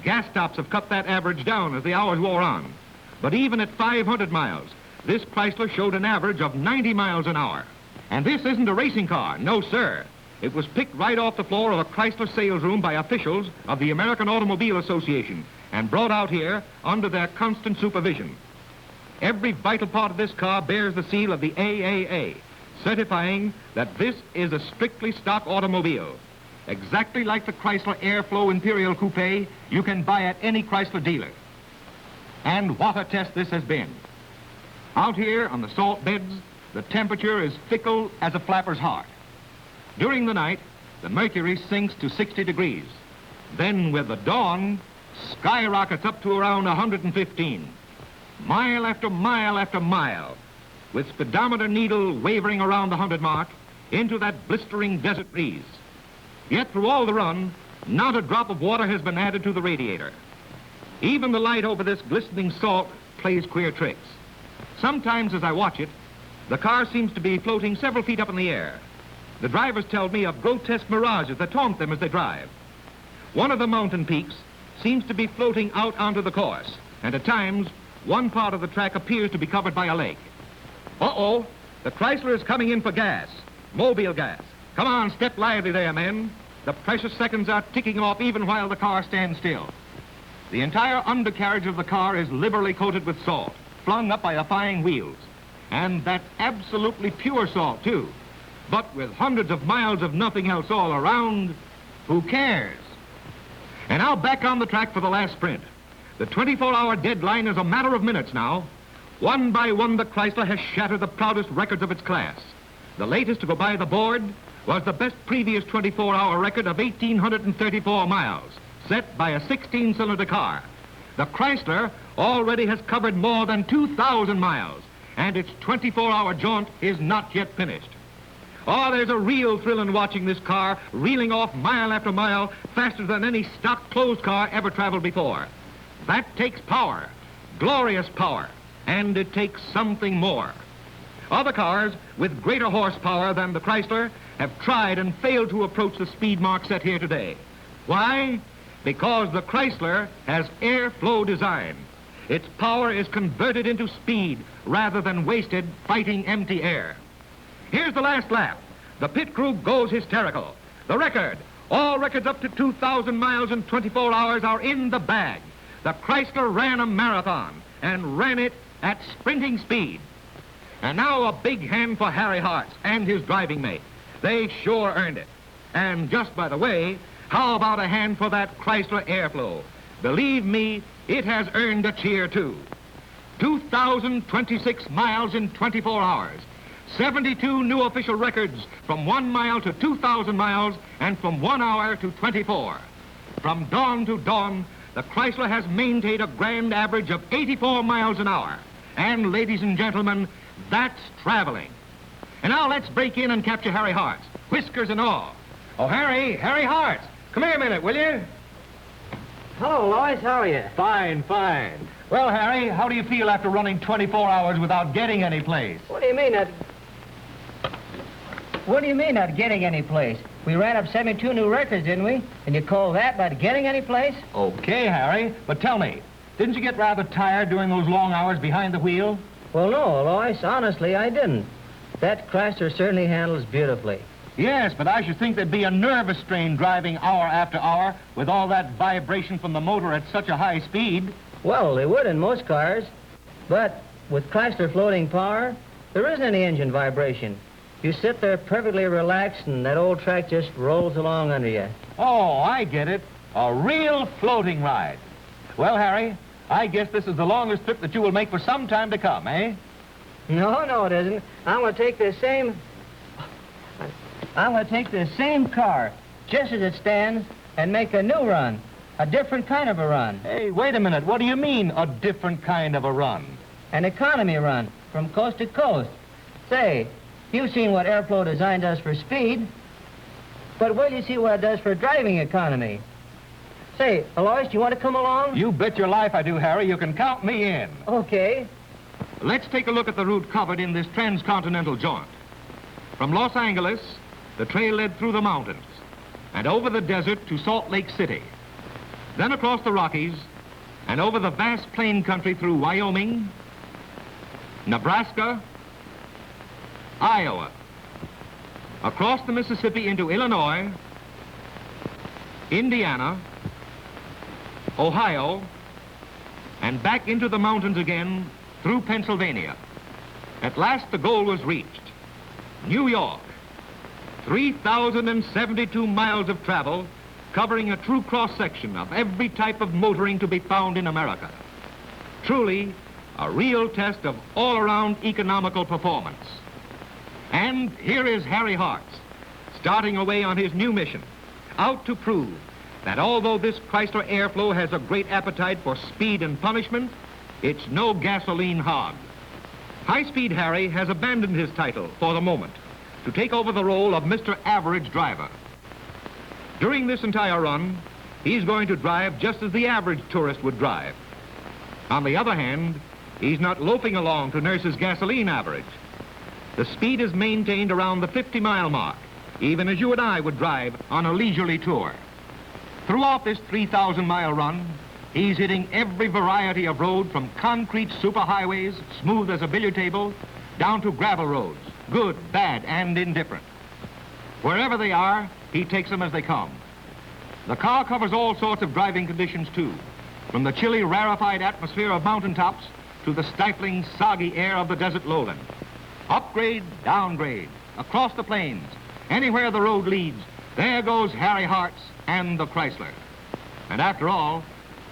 Gas stops have cut that average down as the hours wore on. But even at 500 miles, this Chrysler showed an average of 90 miles an hour. And this isn't a racing car, no sir. It was picked right off the floor of a Chrysler sales room by officials of the American Automobile Association and brought out here under their constant supervision. Every vital part of this car bears the seal of the AAA, certifying that this is a strictly stock automobile. Exactly like the Chrysler Airflow Imperial Coupe you can buy at any Chrysler dealer. And what a test this has been. Out here on the salt beds, the temperature is fickle as a flapper's heart. During the night, the mercury sinks to 60 degrees. Then with the dawn, skyrockets up to around 115. Mile after mile after mile, with speedometer needle wavering around the 100 mark, into that blistering desert breeze. Yet through all the run, not a drop of water has been added to the radiator. Even the light over this glistening salt plays queer tricks. Sometimes as I watch it, the car seems to be floating several feet up in the air. The drivers tell me of grotesque mirages that taunt them as they drive. One of the mountain peaks seems to be floating out onto the course, and at times, one part of the track appears to be covered by a lake. Uh-oh, the Chrysler is coming in for gas, mobile gas. Come on, step lively there, men. The precious seconds are ticking off even while the car stands still. The entire undercarriage of the car is liberally coated with salt, flung up by the flying wheels. And that's absolutely pure salt, too. But with hundreds of miles of nothing else all around, who cares? And now back on the track for the last sprint. The 24-hour deadline is a matter of minutes now. One by one, the Chrysler has shattered the proudest records of its class. The latest to go by the board was the best previous 24-hour record of 1,834 miles, set by a 16-cylinder car. The Chrysler already has covered more than 2,000 miles, and its 24-hour jaunt is not yet finished. Oh, there's a real thrill in watching this car reeling off mile after mile faster than any stock closed car ever traveled before. That takes power, glorious power, and it takes something more. Other cars with greater horsepower than the Chrysler have tried and failed to approach the speed mark set here today. Why? Because the Chrysler has airflow design. Its power is converted into speed rather than wasted fighting empty air. Here's the last lap. The pit crew goes hysterical. The record, all records up to 2,000 miles in 24 hours are in the bag. The Chrysler ran a marathon and ran it at sprinting speed. And now a big hand for Harry Hartz and his driving mate. They sure earned it. And just by the way, how about a hand for that Chrysler Airflow? Believe me, it has earned a cheer too. 2,026 miles in 24 hours. 72 new official records from 1 mile to 2,000 miles and from 1 hour to 24. From dawn to dawn, the Chrysler has maintained a grand average of 84 miles an hour. And ladies and gentlemen, that's traveling. And now let's break in and capture Harry Hartz, whiskers and all. Oh, Harry Hartz, come here a minute, will you? Hello, Lois, how are you? Fine, fine. Well, Harry, how do you feel after running 24 hours without getting any place? What do you mean not getting any place? We ran up 72 new records, didn't we? And you call that not getting any place? Okay, Harry, but tell me, didn't you get rather tired doing those long hours behind the wheel? Well, no, Lois, honestly, I didn't. That Chrysler certainly handles beautifully. Yes, but I should think there'd be a nervous strain driving hour after hour with all that vibration from the motor at such a high speed. Well, they would in most cars. But with Chrysler floating power, there isn't any engine vibration. You sit there perfectly relaxed and that old track just rolls along under you. Oh, I get it. A real floating ride. Well, Harry, I guess this is the longest trip that you will make for some time to come, eh? No, it isn't. I'm going to take this same car, just as it stands, and make a new run. A different kind of a run. Hey, wait a minute. What do you mean, a different kind of a run? An economy run, from coast to coast. Say, you've seen what Airflow design does for speed, but will you see what it does for driving economy? Say, Alois, do you want to come along? You bet your life I do, Harry. You can count me in. Okay. Let's take a look at the route covered in this transcontinental jaunt. From Los Angeles, the trail led through the mountains and over the desert to Salt Lake City. then across the Rockies, and over the vast plain country through Wyoming, Nebraska, Iowa, across the Mississippi into Illinois, Indiana, Ohio, and back into the mountains again through Pennsylvania. At last the goal was reached. New York, 3,072 miles of travel, covering a true cross-section of every type of motoring to be found in America. Truly, a real test of all-around economical performance. And here is Harry Hartz, starting away on his new mission, out to prove that although this Chrysler Airflow has a great appetite for speed and punishment, it's no gasoline hog. High-Speed Harry has abandoned his title for the moment to take over the role of Mr. Average Driver. During this entire run, he's going to drive just as the average tourist would drive. On the other hand, he's not loafing along to nurse his gasoline average. The speed is maintained around the 50-mile mark, even as you and I would drive on a leisurely tour. Throughout this 3,000-mile run, he's hitting every variety of road from concrete superhighways, smooth as a billiard table, down to gravel roads, good, bad, and indifferent. Wherever they are, he takes them as they come. The car covers all sorts of driving conditions, too, from the chilly, rarefied atmosphere of mountaintops to the stifling, soggy air of the desert lowland. Upgrade, downgrade, across the plains, anywhere the road leads, there goes Harry Hartz and the Chrysler. And after all,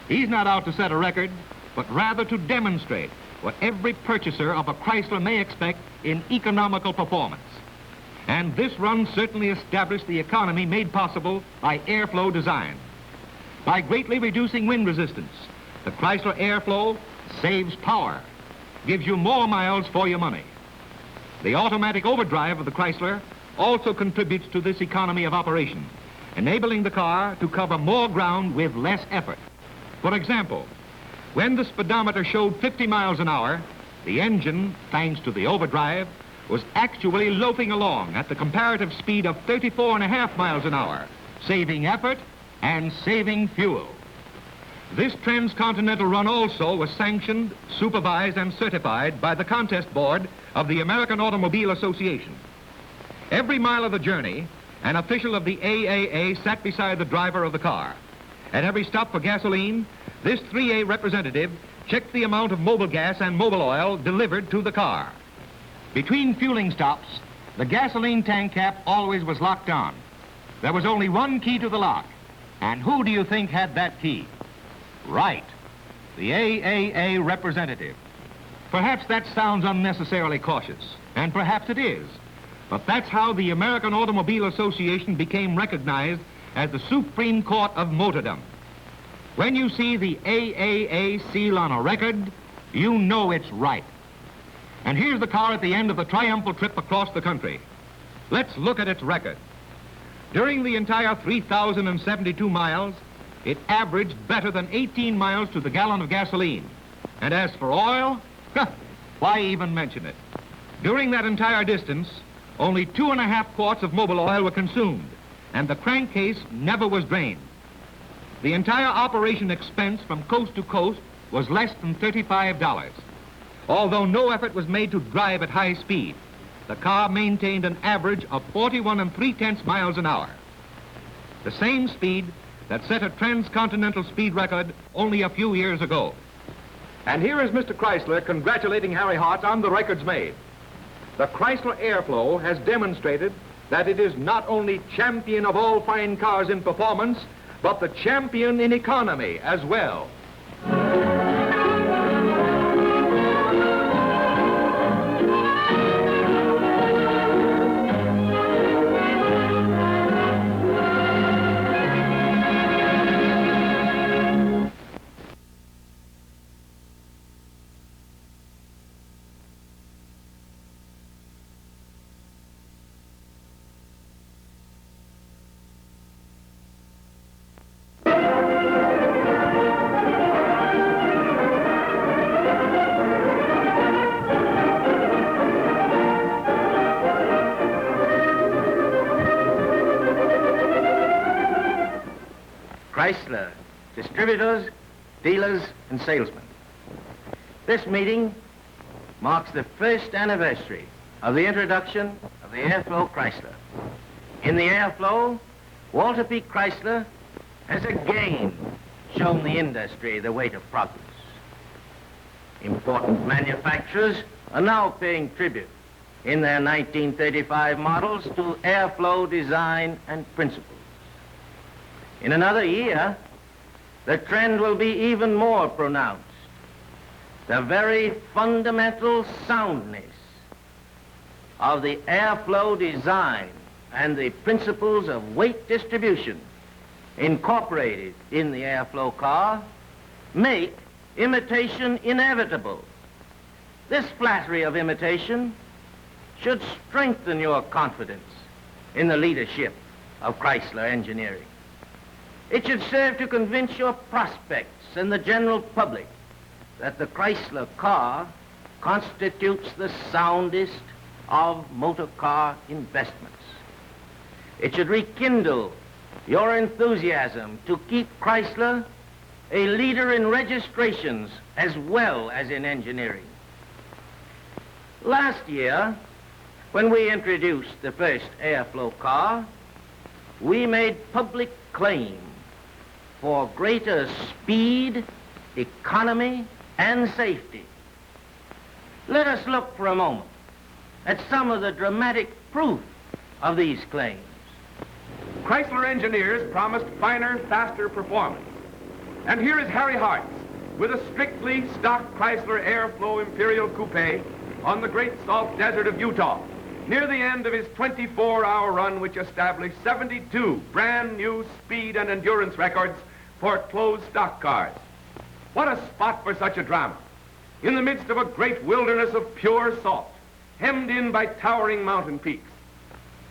he's not out to set a record, but rather to demonstrate what every purchaser of a Chrysler may expect in economical performance. And this run certainly established the economy made possible by airflow design. By greatly reducing wind resistance, the Chrysler Airflow saves power, gives you more miles for your money. The automatic overdrive of the Chrysler also contributes to this economy of operation, enabling the car to cover more ground with less effort. For example, when the speedometer showed 50 miles an hour, the engine, thanks to the overdrive, was actually loafing along at the comparative speed of 34.5 miles an hour, saving effort and saving fuel. This transcontinental run also was sanctioned, supervised, and certified by the contest board of the American Automobile Association. Every mile of the journey, an official of the AAA sat beside the driver of the car. At every stop for gasoline, this 3A representative checked the amount of mobil gas and mobil oil delivered to the car. Between fueling stops, the gasoline tank cap always was locked on. There was only one key to the lock. And who do you think had that key? Right, the AAA representative. Perhaps that sounds unnecessarily cautious, and perhaps it is. But that's how the American Automobile Association became recognized as the Supreme Court of Motordom. When you see the AAA seal on a record, you know it's right. And here's the car at the end of the triumphal trip across the country. Let's look at its record. During the entire 3,072 miles, it averaged better than 18 miles to the gallon of gasoline. And as for oil, why even mention it? During that entire distance, only 2.5 quarts of mobil oil were consumed, and the crankcase never was drained. The entire operation expense from coast to coast was less than $35. Although no effort was made to drive at high speed, the car maintained an average of 41 3/10 miles an hour. The same speed that set a transcontinental speed record only a few years ago. And here is Mr. Chrysler congratulating Harry Hartz on the records made. The Chrysler Airflow has demonstrated that it is not only champion of all fine cars in performance, but the champion in economy as well. Chrysler, distributors, dealers, and salesmen. This meeting marks the first anniversary of the introduction of the Airflow Chrysler. In the Airflow, Walter P. Chrysler has again shown the industry the weight of progress. Important manufacturers are now paying tribute in their 1935 models to airflow design and principles. In another year, the trend will be even more pronounced. The very fundamental soundness of the airflow design and the principles of weight distribution incorporated in the airflow car make imitation inevitable. This flattery of imitation should strengthen your confidence in the leadership of Chrysler engineering. It should serve to convince your prospects and the general public that the Chrysler car constitutes the soundest of motor car investments. It should rekindle your enthusiasm to keep Chrysler a leader in registrations as well as in engineering. Last year, when we introduced the first airflow car, we made public claim for greater speed, economy, and safety. Let us look for a moment at some of the dramatic proof of these claims. Chrysler engineers promised finer, faster performance. And here is Harry Hartz with a strictly stock Chrysler Airflow Imperial Coupe on the Great Salt Desert of Utah, near the end of his 24-hour run, which established 72 brand new speed and endurance records for closed stock cars. What a spot for such a drama. In the midst of a great wilderness of pure salt, hemmed in by towering mountain peaks.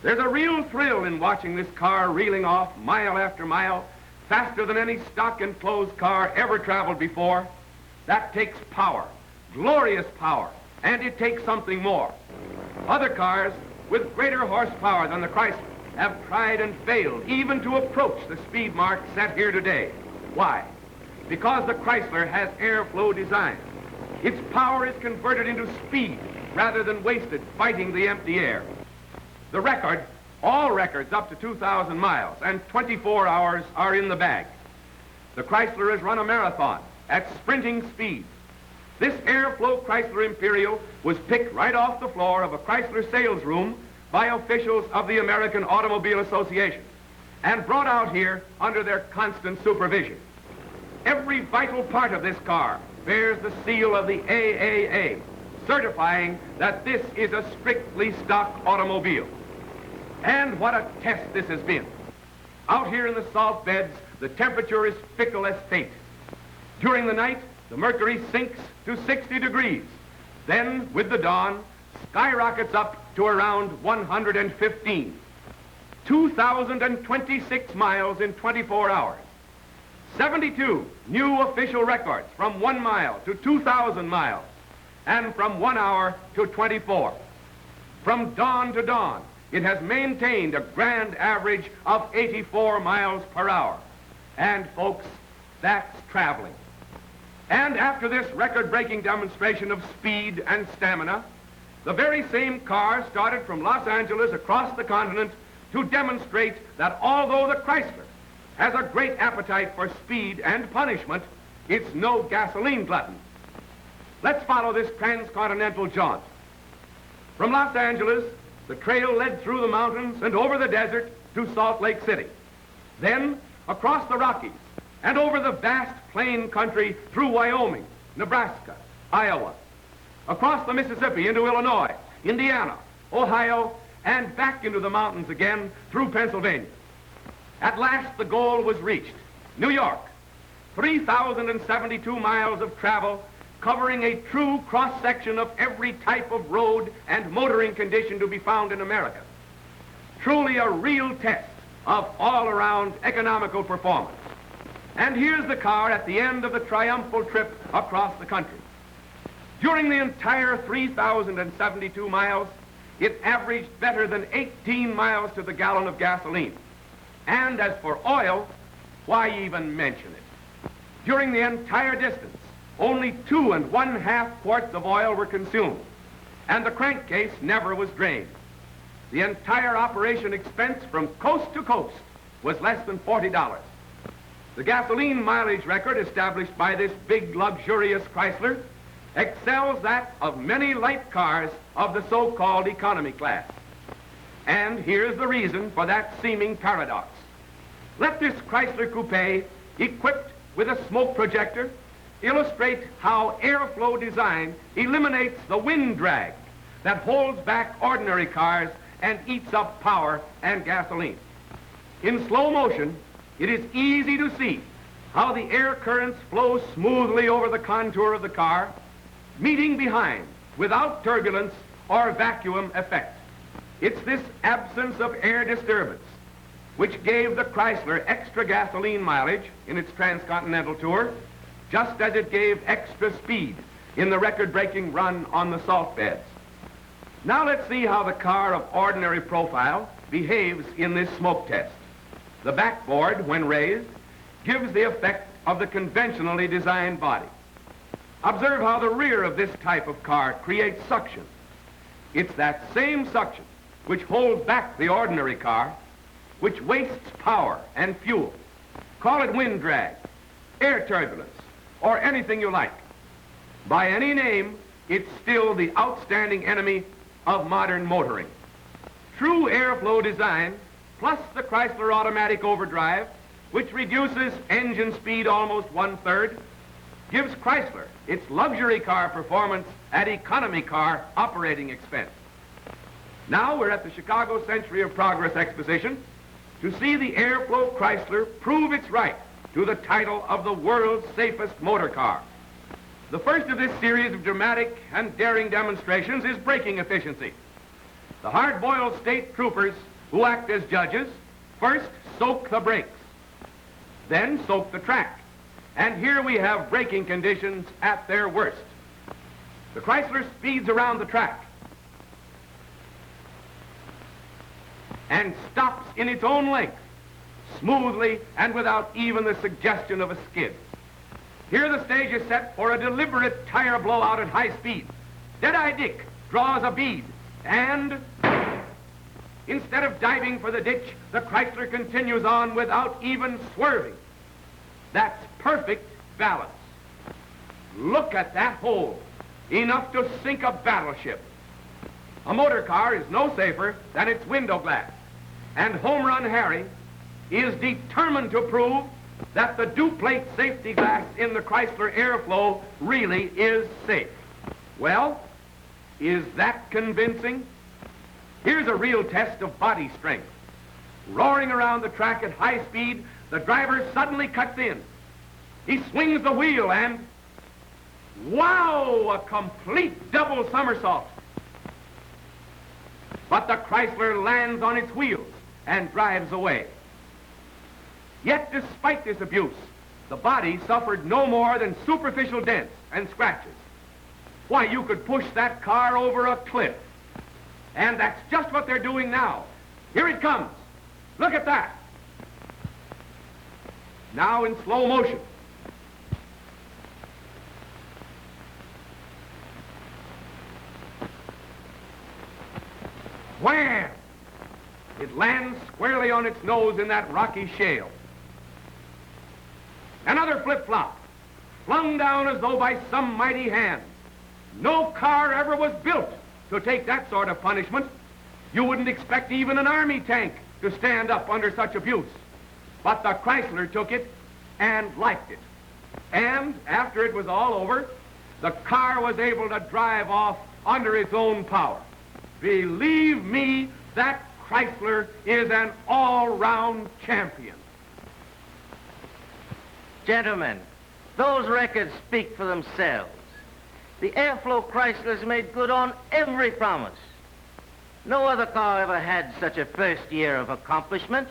There's a real thrill in watching this car reeling off mile after mile, faster than any stock and closed car ever traveled before. That takes power, glorious power, and it takes something more. Other cars with greater horsepower than the Chrysler have tried and failed even to approach the speed mark set here today. Why? Because the Chrysler has airflow design. Its power is converted into speed rather than wasted fighting the empty air. The record, all records up to 2,000 miles and 24 hours are in the bag. The Chrysler has run a marathon at sprinting speed. This Airflow Chrysler Imperial was picked right off the floor of a Chrysler sales room by officials of the American Automobile Association and brought out here under their constant supervision. Every vital part of this car bears the seal of the AAA, certifying that this is a strictly stock automobile. And what a test this has been. Out here in the salt beds, the temperature is fickle as fate. During the night, the mercury sinks to 60 degrees. Then, with the dawn, skyrockets up to around 115. 2,026 miles in 24 hours. 72 new official records from 1 mile to 2,000 miles, and from 1 hour to 24. From dawn to dawn, it has maintained a grand average of 84 miles per hour. And folks, that's traveling. And after this record-breaking demonstration of speed and stamina, the very same car started from Los Angeles across the continent to demonstrate that although the Chrysler has a great appetite for speed and punishment, it's no gasoline glutton. Let's follow this transcontinental jaunt. From Los Angeles, the trail led through the mountains and over the desert to Salt Lake City. Then across the Rockies and over the vast plain country through Wyoming, Nebraska, Iowa, across the Mississippi into Illinois, Indiana, Ohio, and back into the mountains again through Pennsylvania. At last the goal was reached, New York, 3,072 miles of travel covering a true cross-section of every type of road and motoring condition to be found in America. Truly a real test of all-around economical performance. And here's the car at the end of the triumphal trip across the country. During the entire 3,072 miles, it averaged better than 18 miles to the gallon of gasoline. And as for oil, why even mention it? During the entire distance, only 2 1/2 quarts of oil were consumed, and the crankcase never was drained. The entire operation expense from coast to coast was less than $40. The gasoline mileage record established by this big, luxurious Chrysler excels that of many light cars of the so-called economy class. And here's the reason for that seeming paradox. Let this Chrysler coupe, equipped with a smoke projector, illustrate how airflow design eliminates the wind drag that holds back ordinary cars and eats up power and gasoline. In slow motion, it is easy to see how the air currents flow smoothly over the contour of the car, meeting behind without turbulence or vacuum effect. It's this absence of air disturbance which gave the Chrysler extra gasoline mileage in its transcontinental tour, just as it gave extra speed in the record-breaking run on the salt beds. Now let's see how the car of ordinary profile behaves in this smoke test. The backboard, when raised, gives the effect of the conventionally designed body. Observe how the rear of this type of car creates suction. It's that same suction which holds back the ordinary car, which wastes power and fuel. Call it wind drag, air turbulence, or anything you like. By any name, it's still the outstanding enemy of modern motoring. True airflow design, plus the Chrysler automatic overdrive, which reduces engine speed almost 1/3, gives Chrysler its luxury car performance at economy car operating expense. Now we're at the Chicago Century of Progress Exposition to see the Airflow Chrysler prove its right to the title of the world's safest motor car. The first of this series of dramatic and daring demonstrations is braking efficiency. The hard-boiled state troopers who act as judges first soak the brakes, then soak the track. And here we have braking conditions at their worst. The Chrysler speeds around the track and stops in its own length, smoothly and without even the suggestion of a skid. Here the stage is set for a deliberate tire blowout at high speed. Dead-Eye Dick draws a bead, and instead of diving for the ditch, the Chrysler continues on without even swerving. That's perfect balance. Look at that hole, enough to sink a battleship. A motor car is no safer than its window glass, and Home Run Harry is determined to prove that the duplate safety glass in the Chrysler Airflow really is safe. Well, is that convincing? Here's a real test of body strength. Roaring around the track at high speed, the driver suddenly cuts in. He swings the wheel and, wow, a complete double somersault. But the Chrysler lands on its wheels and drives away. Yet despite this abuse, the body suffered no more than superficial dents and scratches. Why, you could push that car over a cliff. And that's just what they're doing now. Here it comes. Look at that. Now in slow motion. Wham! It lands squarely on its nose in that rocky shale. Another flip-flop, flung down as though by some mighty hand. No car ever was built to take that sort of punishment. You wouldn't expect even an army tank to stand up under such abuse. But the Chrysler took it and liked it. And after it was all over, the car was able to drive off under its own power. Believe me, that Chrysler is an all-round champion. Gentlemen, those records speak for themselves. The Airflow Chrysler's made good on every promise. No other car ever had such a first year of accomplishment.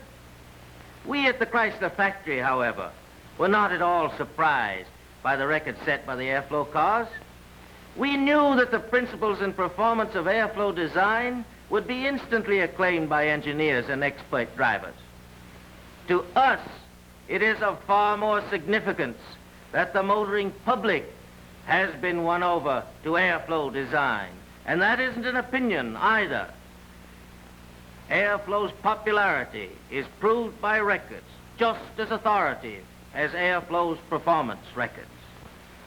We at the Chrysler factory, however, were not at all surprised by the record set by the Airflow cars. We knew that the principles and performance of airflow design would be instantly acclaimed by engineers and expert drivers. To us, it is of far more significance that the motoring public has been won over to airflow design. And that isn't an opinion either. Airflow's popularity is proved by records just as authoritative as airflow's performance records.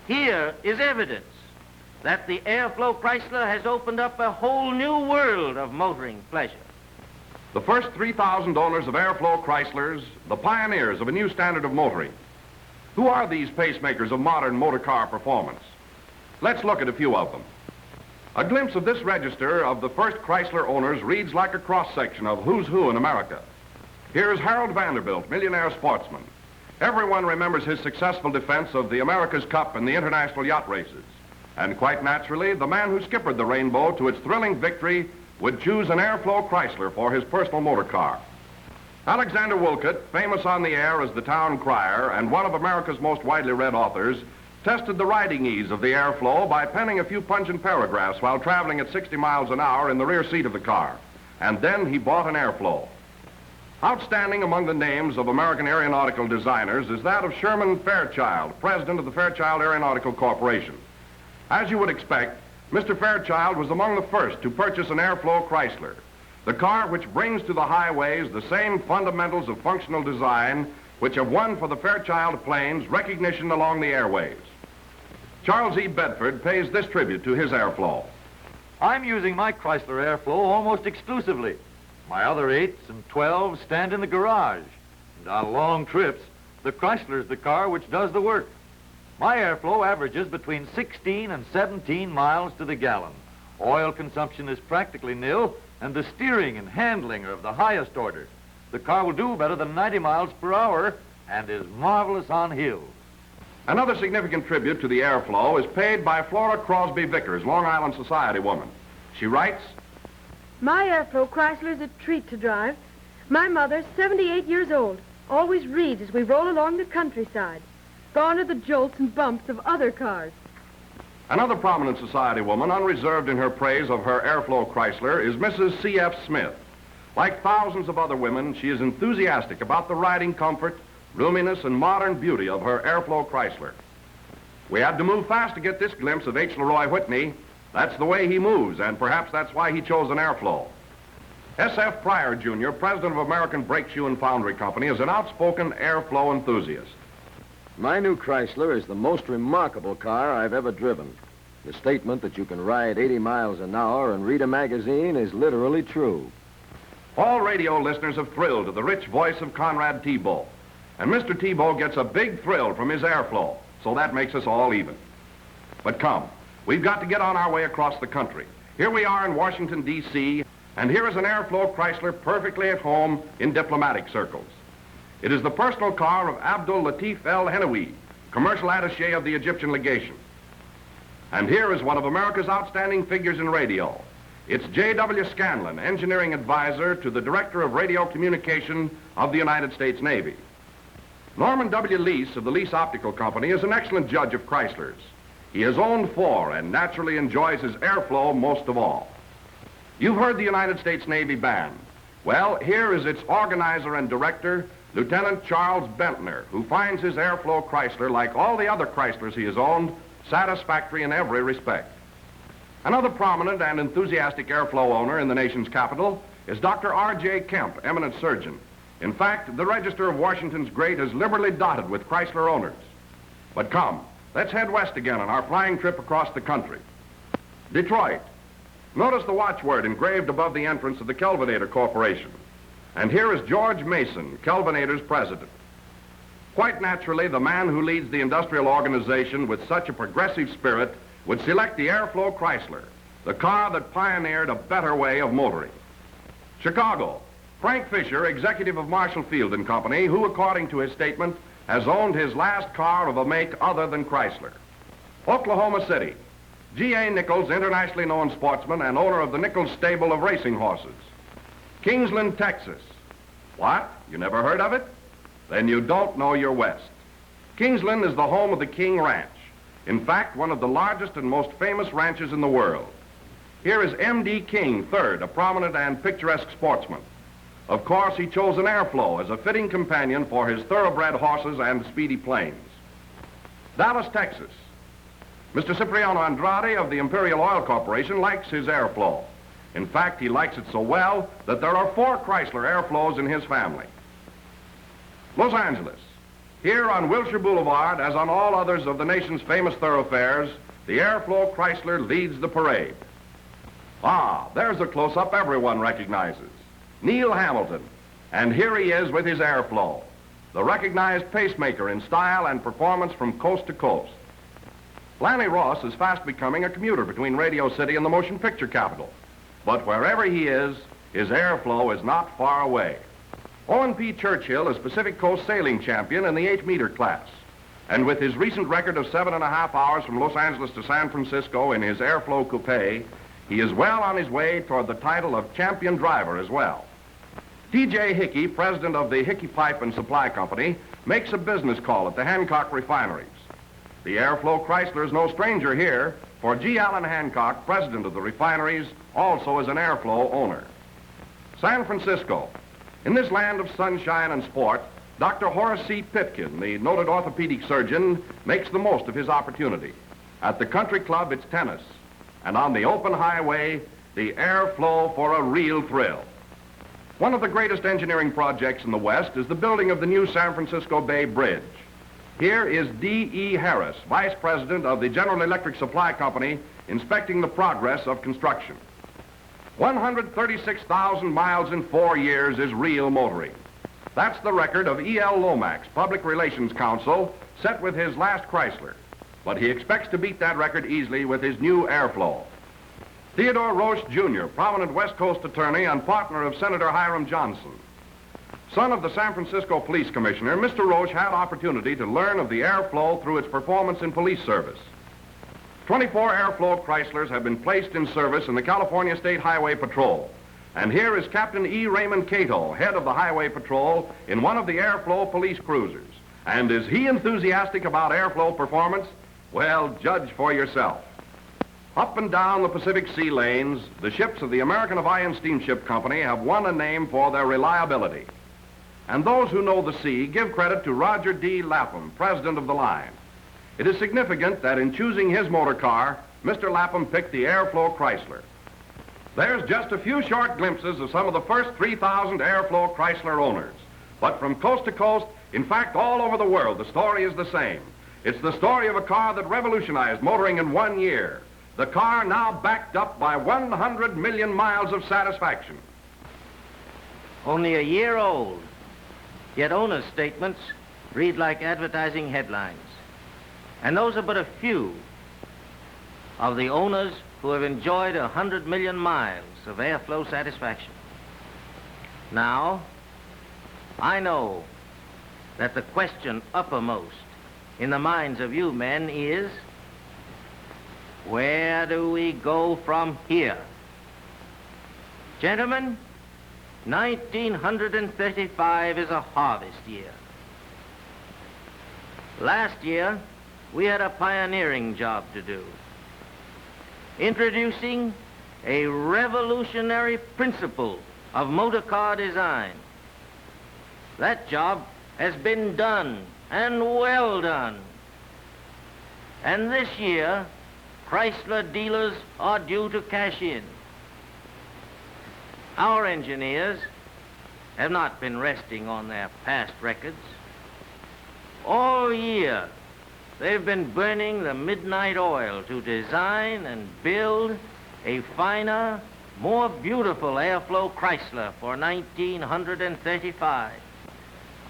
Here is evidence that the Airflow Chrysler has opened up a whole new world of motoring pleasure. The first 3,000 owners of Airflow Chryslers, the pioneers of a new standard of motoring. Who are these pacemakers of modern motor car performance? Let's look at a few of them. A glimpse of this register of the first Chrysler owners reads like a cross-section of who's who in America. Here's Harold Vanderbilt, millionaire sportsman. Everyone remembers his successful defense of the America's Cup and the international yacht races. And quite naturally, the man who skippered the Rainbow to its thrilling victory would choose an Airflow Chrysler for his personal motor car. Alexander Wolcott, famous on the air as the town crier and one of America's most widely read authors, tested the riding ease of the Airflow by penning a few pungent paragraphs while traveling at 60 miles an hour in the rear seat of the car. And then he bought an Airflow. Outstanding among the names of American aeronautical designers is that of Sherman Fairchild, president of the Fairchild Aeronautical Corporation. As you would expect, Mr. Fairchild was among the first to purchase an Airflow Chrysler, the car which brings to the highways the same fundamentals of functional design which have won for the Fairchild planes recognition along the airways. Charles E. Bedford pays this tribute to his Airflow. I'm using my Chrysler Airflow almost exclusively. My other 8s and 12s stand in the garage. And on long trips, the Chrysler's the car which does the work. My Airflow averages between 16 and 17 miles to the gallon. Oil consumption is practically nil, and the steering and handling are of the highest order. The car will do better than 90 miles per hour and is marvelous on hills. Another significant tribute to the Airflow is paid by Flora Crosby Vickers, Long Island society woman. She writes, "My Airflow Chrysler is a treat to drive. My mother's 78 years old, always reads as we roll along the countryside. Gone are the jolts and bumps of other cars." Another prominent society woman, unreserved in her praise of her Airflow Chrysler, is Mrs. C.F. Smith. Like thousands of other women, she is enthusiastic about the riding comfort, roominess, and modern beauty of her Airflow Chrysler. We had to move fast to get this glimpse of H. Leroy Whitney. That's the way he moves, and perhaps that's why he chose an Airflow. S.F. Pryor, Jr., president of American Brake Shoe and Foundry Company, is an outspoken Airflow enthusiast. My new Chrysler is the most remarkable car I've ever driven. The statement that you can ride 80 miles an hour and read a magazine is literally true. All radio listeners have thrilled to the rich voice of Conrad Tebow. And Mr. Tebow gets a big thrill from his Airflow, so that makes us all even. But come, we've got to get on our way across the country. Here we are in Washington, D.C., and here is an Airflow Chrysler perfectly at home in diplomatic circles. It is the personal car of Abdul Latif El Henawi, commercial attaché of the Egyptian legation. And here is one of America's outstanding figures in radio. It's J.W. Scanlon, engineering advisor to the Director of Radio Communication of the United States Navy. Norman W. Lease of the Lease Optical Company is an excellent judge of Chryslers. He has owned 4 and naturally enjoys his Airflow most of all. You've heard the United States Navy Band. Well, here is its organizer and director, Lieutenant Charles Bentner, who finds his Airflow Chrysler, like all the other Chryslers he has owned, satisfactory in every respect. Another prominent and enthusiastic Airflow owner in the nation's capital is Dr. R.J. Kemp, eminent surgeon. In fact, the register of Washington's great is liberally dotted with Chrysler owners. But come, let's head west again on our flying trip across the country. Detroit. Notice the watchword engraved above the entrance of the Kelvinator Corporation. And here is George Mason, Kelvinator's president. Quite naturally, the man who leads the industrial organization with such a progressive spirit would select the Airflow Chrysler, the car that pioneered a better way of motoring. Chicago. Frank Fisher, executive of Marshall Field and Company, who, according to his statement, has owned his last car of a make other than Chrysler. Oklahoma City. G.A. Nichols, internationally known sportsman and owner of the Nichols stable of racing horses. Kingsland, Texas. What? You never heard of it? Then you don't know your West. Kingsland is the home of the King Ranch. In fact, one of the largest and most famous ranches in the world. Here is M.D. King III, a prominent and picturesque sportsman. Of course, he chose an Airflow as a fitting companion for his thoroughbred horses and speedy planes. Dallas, Texas. Mr. Cipriano Andrade of the Imperial Oil Corporation likes his airflow. In fact, he likes it so well that there are 4 Chrysler airflows in his family. Los Angeles. Here on Wilshire Boulevard, as on all others of the nation's famous thoroughfares, the Airflow Chrysler leads the parade. Ah, there's a close-up everyone recognizes. Neil Hamilton. And here he is with his Airflow, the recognized pacemaker in style and performance from coast to coast. Lanny Ross is fast becoming a commuter between Radio City and the motion picture capital. But wherever he is, his Airflow is not far away. Owen P. Churchill is Pacific Coast sailing champion in the 8-meter class. And with his recent record of 7.5 hours from Los Angeles to San Francisco in his Airflow Coupe, he is well on his way toward the title of champion driver as well. T.J. Hickey, president of the Hickey Pipe and Supply Company, makes a business call at the Hancock refineries. The Airflow Chrysler is no stranger here, for G. Allen Hancock, president of the refineries, also is an Airflow owner. San Francisco. In this land of sunshine and sport, Dr. Horace C. Pitkin, the noted orthopedic surgeon, makes the most of his opportunity. At the country club, it's tennis. And on the open highway, the Airflow for a real thrill. One of the greatest engineering projects in the West is the building of the new San Francisco Bay Bridge. Here is D.E. Harris, Vice President of the General Electric Supply Company, inspecting the progress of construction. 136,000 miles in 4 years is real motoring. That's the record of E.L. Lomax, Public Relations Counsel, set with his last Chrysler. But he expects to beat that record easily with his new Airflow. Theodore Roche, Jr., prominent West Coast attorney and partner of Senator Hiram Johnson. Son of the San Francisco Police Commissioner, Mr. Roche had opportunity to learn of the Airflow through its performance in police service. 24 Airflow Chryslers have been placed in service in the California State Highway Patrol. And here is Captain E. Raymond Cato, head of the Highway Patrol, in one of the Airflow police cruisers. And is he enthusiastic about Airflow performance? Well, judge for yourself. Up and down the Pacific Sea lanes, the ships of the American Hawaiian Steamship Company have won a name for their reliability. And those who know the sea give credit to Roger D. Lapham, president of the line. It is significant that in choosing his motor car, Mr. Lapham picked the Airflow Chrysler. There's just a few short glimpses of some of the first 3,000 Airflow Chrysler owners. But from coast to coast, in fact all over the world, the story is the same. It's the story of a car that revolutionized motoring in 1 year. The car now backed up by 100 million miles of satisfaction. Only a year old, yet owners' statements read like advertising headlines. And those are but a few of the owners who have enjoyed 100 million miles of airflow satisfaction. Now, I know that the question uppermost in the minds of you men is, where do we go from here? Gentlemen, 1935 is a harvest year. Last year, we had a pioneering job to do, introducing a revolutionary principle of motor car design. That job has been done, and well done. And this year, Chrysler dealers are due to cash in. Our engineers have not been resting on their past records. All year, they've been burning the midnight oil to design and build a finer, more beautiful Airflow Chrysler for 1935.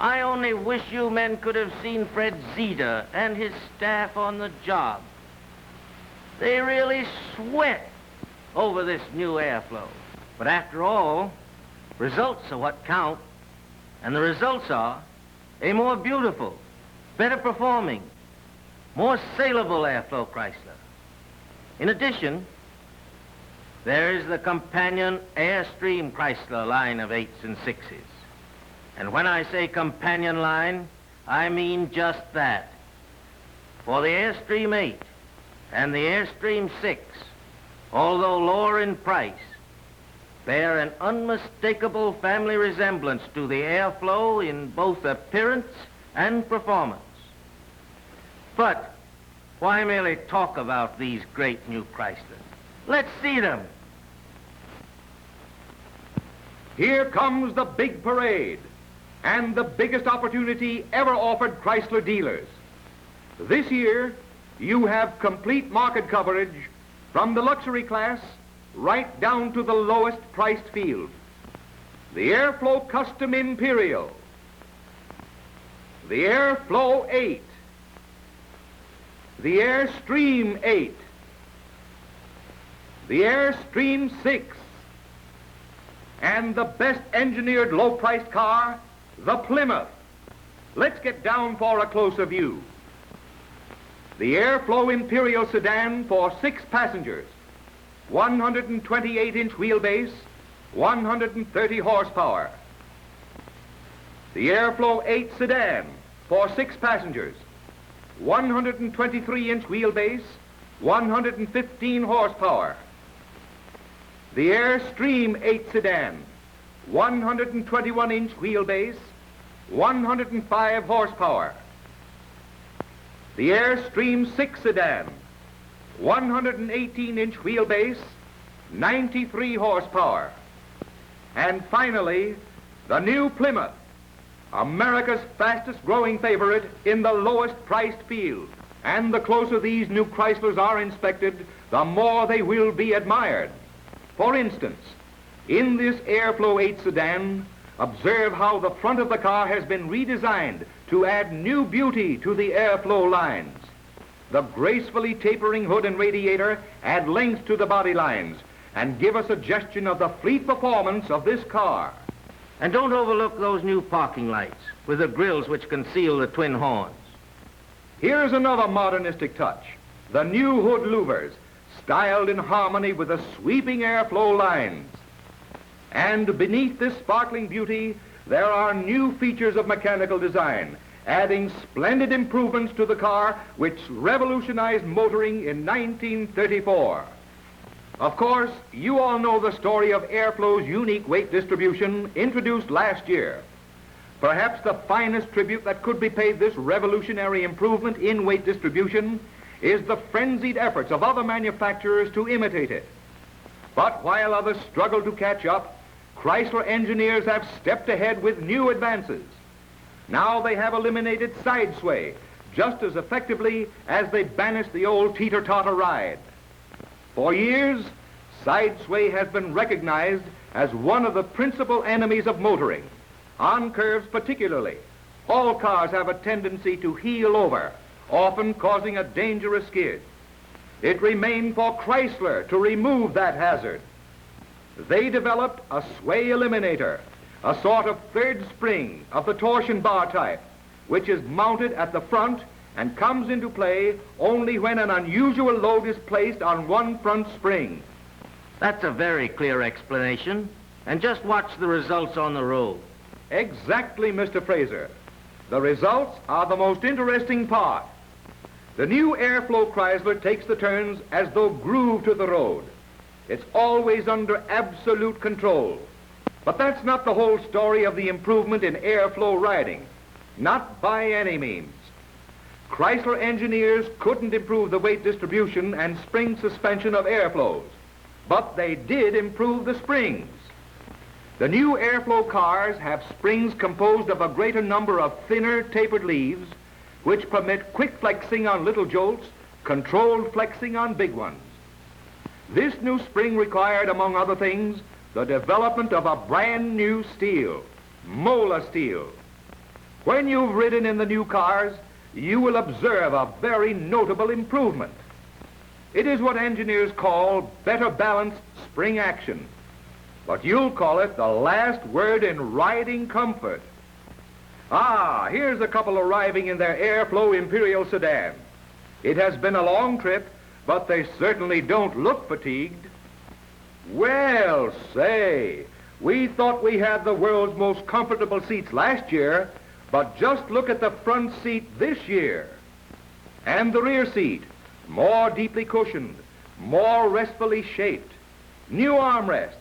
I only wish you men could have seen Fred Zeta and his staff on the job. They really sweat over this new Airflow. But after all, results are what count, and the results are a more beautiful, better performing, more saleable Airflow Chrysler. In addition, there is the companion Airstream Chrysler line of 8s and 6s. And when I say companion line, I mean just that. For the Airstream 8 and the Airstream 6, although lower in price, bear an unmistakable family resemblance to the Airflow in both appearance and performance. But Why merely talk about these great new Chryslers? Let's see them. Here comes the big parade and the biggest opportunity ever offered Chrysler dealers. This year, you have complete market coverage from the luxury class right down to the lowest priced field. The Airflow Custom Imperial, the Airflow 8, the Airstream 8, the Airstream 6, and the best engineered low-priced car, the Plymouth. Let's get down for a closer view. The Airflow Imperial Sedan for 6 passengers, 128-inch wheelbase, 130 horsepower. The Airflow 8 Sedan for 6 passengers, 123-inch wheelbase, 115 horsepower. The Airstream 8 Sedan, 121-inch wheelbase, 105 horsepower. The Airstream 6 Sedan, 118-inch wheelbase, 93 horsepower. And finally, the new Plymouth, America's fastest growing favorite in the lowest priced field. And the closer these new Chryslers are inspected, the more they will be admired. For instance, in this Airflow 8 sedan, observe how the front of the car has been redesigned to add new beauty to the airflow lines. The gracefully tapering hood and radiator add length to the body lines and give a suggestion of the fleet performance of this car. And don't overlook those new parking lights with the grills which conceal the twin horns. Here's another modernistic touch. The new hood louvers, styled in harmony with the sweeping airflow lines. And beneath this sparkling beauty, there are new features of mechanical design, adding splendid improvements to the car which revolutionized motoring in 1934. Of course, you all know the story of Airflow's unique weight distribution introduced last year. Perhaps the finest tribute that could be paid this revolutionary improvement in weight distribution is the frenzied efforts of other manufacturers to imitate it. But while others struggle to catch up, Chrysler engineers have stepped ahead with new advances. Now they have eliminated side sway just as effectively as they banished the old teeter-totter ride. For years, side sway has been recognized as one of the principal enemies of motoring. On curves particularly, all cars have a tendency to heel over, often causing a dangerous skid. It remained for Chrysler to remove that hazard. They developed a sway eliminator, a sort of third spring of the torsion bar type, which is mounted at the front and comes into play only when an unusual load is placed on one front spring. That's a very clear explanation. And just watch the results on the road. Exactly, Mr. Fraser. The results are the most interesting part. The new Airflow Chrysler takes the turns as though grooved to the road. It's always under absolute control. But that's not the whole story of the improvement in airflow riding. Not by any means. Chrysler engineers couldn't improve the weight distribution and spring suspension of airflows, but they did improve the springs. The new Airflow cars have springs composed of a greater number of thinner, tapered leaves, which permit quick flexing on little jolts, controlled flexing on big ones. This new spring required, among other things, the development of a brand new steel, molar steel. When you've ridden in the new cars, you will observe a very notable improvement. It is what engineers call better balanced spring action, but you'll call it the last word in riding comfort. Ah, here's a couple arriving in their Airflow Imperial sedan. It has been a long trip, but they certainly don't look fatigued. Well, say, we thought we had the world's most comfortable seats last year, but just look at the front seat this year. And the rear seat, more deeply cushioned, more restfully shaped, new armrests,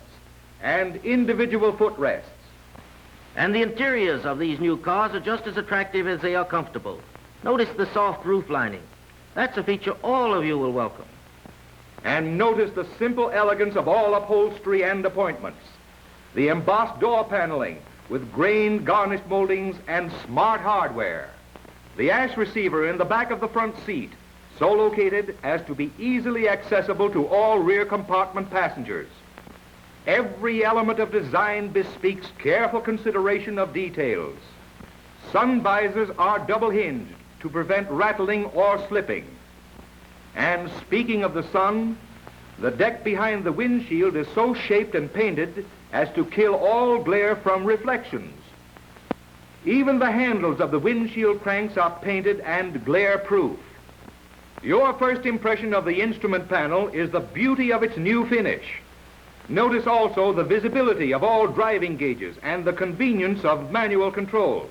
and individual footrests. And the interiors of these new cars are just as attractive as they are comfortable. Notice the soft roof lining. That's a feature all of you will welcome. And notice the simple elegance of all upholstery and appointments. The embossed door paneling with grained garnished moldings and smart hardware. The ash receiver in the back of the front seat, so located as to be easily accessible to all rear compartment passengers. Every element of design bespeaks careful consideration of details. Sun visors are double-hinged to prevent rattling or slipping. And speaking of the sun, the deck behind the windshield is so shaped and painted as to kill all glare from reflections. Even the handles of the windshield cranks are painted and glare-proof. Your first impression of the instrument panel is the beauty of its new finish. Notice also the visibility of all driving gauges and the convenience of manual controls.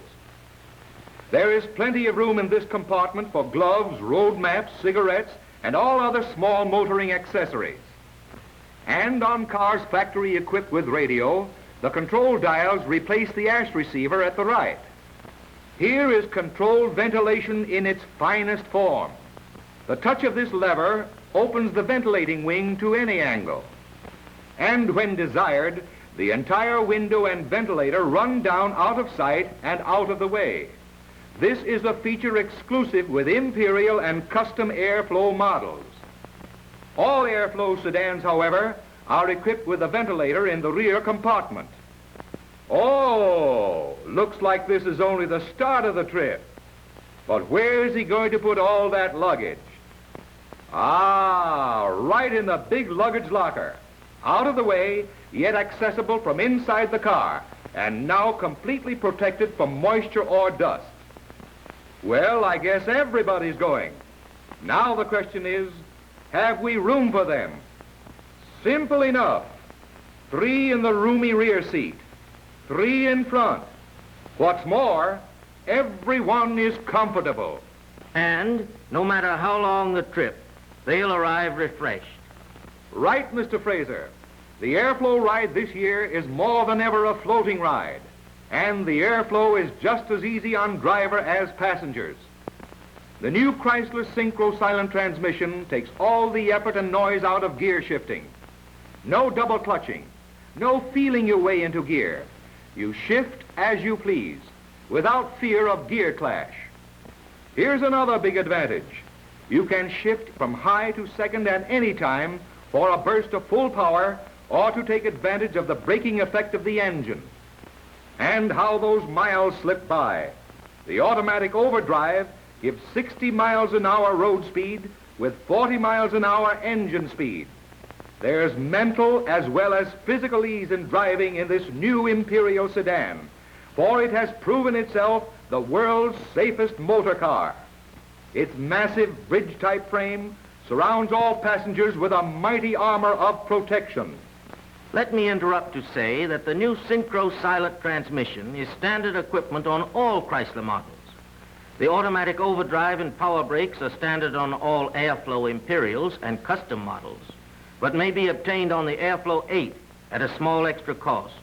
There is plenty of room in this compartment for gloves, road maps, cigarettes, and all other small motoring accessories. And on cars factory equipped with radio, the control dials replace the ash receiver at the right. Here is controlled ventilation in its finest form. The touch of this lever opens the ventilating wing to any angle. And when desired, the entire window and ventilator run down out of sight and out of the way. This is a feature exclusive with Imperial and custom airflow models. All airflow sedans, however, are equipped with a ventilator in the rear compartment. Oh, looks like this is only the start of the trip. But where is he going to put all that luggage? Ah, right in the big luggage locker. Out of the way, yet accessible from inside the car, and now completely protected from moisture or dust. Well, I guess everybody's going. Now the question is, have we room for them? Simple enough. 3 in the roomy rear seat, 3 in front. What's more, everyone is comfortable. And no matter how long the trip, they'll arrive refreshed. Right, Mr. Fraser. The airflow ride this year is more than ever a floating ride. And the airflow is just as easy on driver as passengers. The new Chrysler Synchro silent transmission takes all the effort and noise out of gear shifting. No double clutching, no feeling your way into gear. You shift as you please, without fear of gear clash. Here's another big advantage. You can shift from high to second at any time for a burst of full power or to take advantage of the braking effect of the engine. And how those miles slip by. The automatic overdrive gives 60 miles an hour road speed with 40 miles an hour engine speed. There's mental as well as physical ease in driving in this new Imperial sedan, for it has proven itself the world's safest motor car. Its massive bridge-type frame surrounds all passengers with a mighty armor of protection. Let me interrupt to say that the new Synchro silent transmission is standard equipment on all Chrysler models. The automatic overdrive and power brakes are standard on all Airflow Imperials and custom models, but may be obtained on the Airflow 8 at a small extra cost.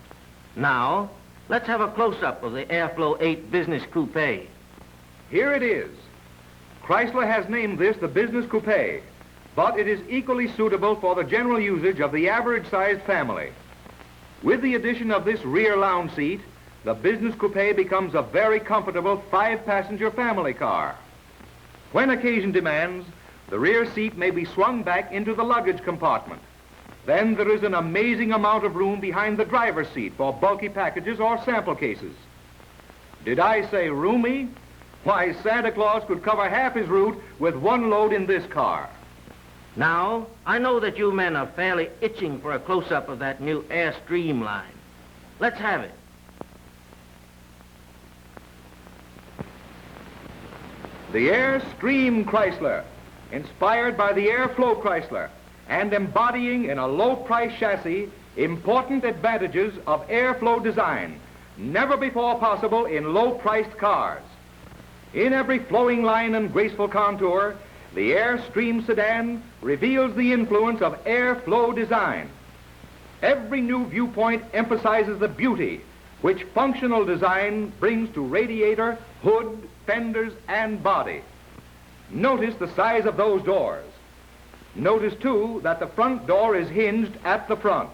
Now, let's have a close-up of the Airflow 8 Business Coupe. Here it is. Chrysler has named this the Business Coupe, but it is equally suitable for the general usage of the average-sized family. With the addition of this rear lounge seat, the Business Coupe becomes a very comfortable 5-passenger family car. When occasion demands, the rear seat may be swung back into the luggage compartment. Then there is an amazing amount of room behind the driver's seat for bulky packages or sample cases. Did I say roomy? Why, Santa Claus could cover half his route with one load in this car. Now, I know that you men are fairly itching for a close-up of that new Airstream line. Let's have it. The Airstream Chrysler, inspired by the Airflow Chrysler and embodying in a low-price chassis important advantages of airflow design, never before possible in low-priced cars. In every flowing line and graceful contour, the Airstream sedan reveals the influence of airflow design. Every new viewpoint emphasizes the beauty which functional design brings to radiator, hood, fenders, and body. Notice the size of those doors. Notice, too, that the front door is hinged at the front.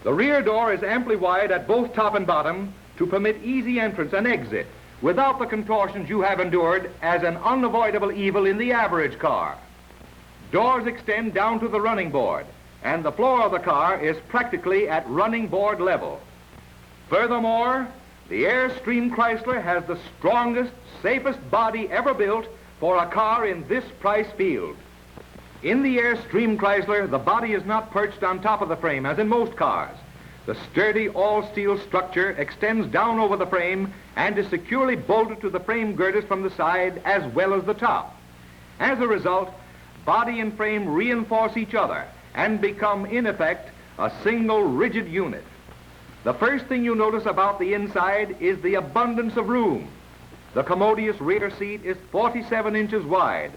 The rear door is amply wide at both top and bottom to permit easy entrance and exit without the contortions you have endured as an unavoidable evil in the average car. Doors extend down to the running board, and the floor of the car is practically at running board level. Furthermore, the Airstream Chrysler has the strongest, safest body ever built for a car in this price field. In the Airstream Chrysler, the body is not perched on top of the frame as in most cars. The sturdy all-steel structure extends down over the frame and is securely bolted to the frame girders from the side as well as the top. As a result, body and frame reinforce each other and become, in effect, a single rigid unit. The first thing you notice about the inside is the abundance of room. The commodious rear seat is 47 inches wide,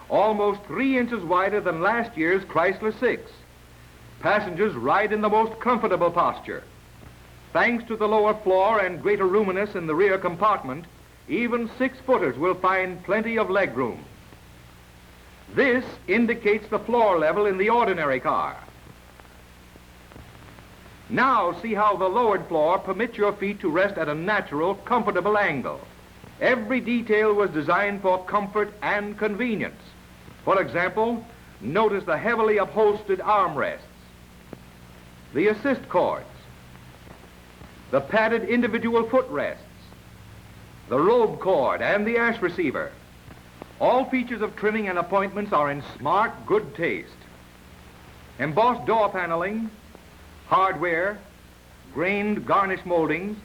almost 3 inches wider than last year's Chrysler 6. Passengers ride in the most comfortable posture. Thanks to the lower floor and greater roominess in the rear compartment, even 6-footers will find plenty of legroom. This indicates the floor level in the ordinary car. Now see how the lowered floor permits your feet to rest at a natural, comfortable angle. Every detail was designed for comfort and convenience. For example, notice the heavily upholstered armrests, the assist cords, the padded individual footrests, the robe cord, and the ash receiver. All features of trimming and appointments are in smart, good taste. Embossed door paneling, hardware, grained garnish moldings,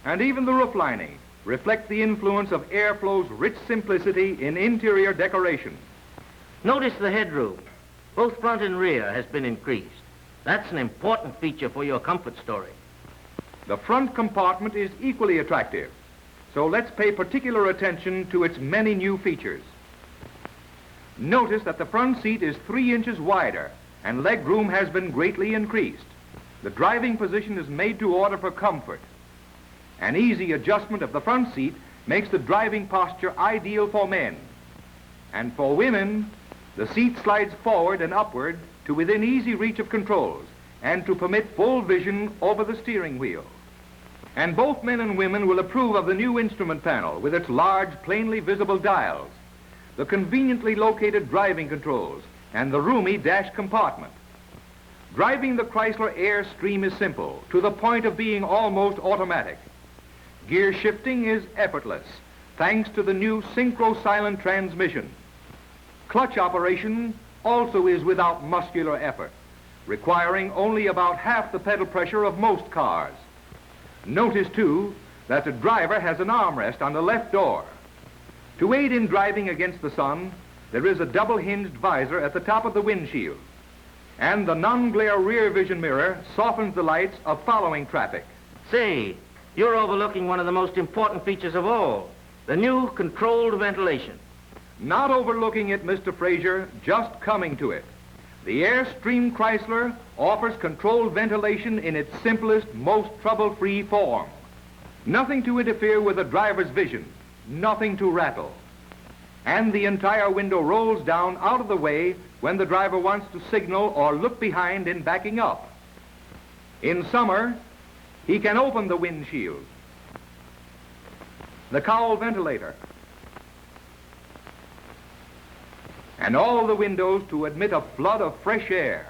and even the roof lining reflect the influence of Airflow's rich simplicity in interior decoration. Notice the headroom. Both front and rear has been increased. That's an important feature for your comfort story. The front compartment is equally attractive, so let's pay particular attention to its many new features. Notice that the front seat is 3 inches wider and legroom has been greatly increased. The driving position is made to order for comfort. An easy adjustment of the front seat makes the driving posture ideal for men. And for women, the seat slides forward and upward to within easy reach of controls and to permit full vision over the steering wheel. And both men and women will approve of the new instrument panel with its large, plainly visible dials, the conveniently located driving controls, and the roomy dash compartment. Driving the Chrysler Airstream is simple, to the point of being almost automatic. Gear shifting is effortless, thanks to the new synchro-silent transmission. Clutch operation also is without muscular effort, requiring only about half the pedal pressure of most cars. Notice, too, that the driver has an armrest on the left door. To aid in driving against the sun, there is a double-hinged visor at the top of the windshield, and the non-glare rear vision mirror softens the lights of following traffic. Say, you're overlooking one of the most important features of all, the new controlled ventilation. Not overlooking it, Mr. Fraser, just coming to it. The Airstream Chrysler offers controlled ventilation in its simplest, most trouble-free form. Nothing to interfere with the driver's vision, nothing to rattle. And the entire window rolls down out of the way when the driver wants to signal or look behind in backing up. In summer, he can open the windshield, the cowl ventilator, and all the windows to admit a flood of fresh air.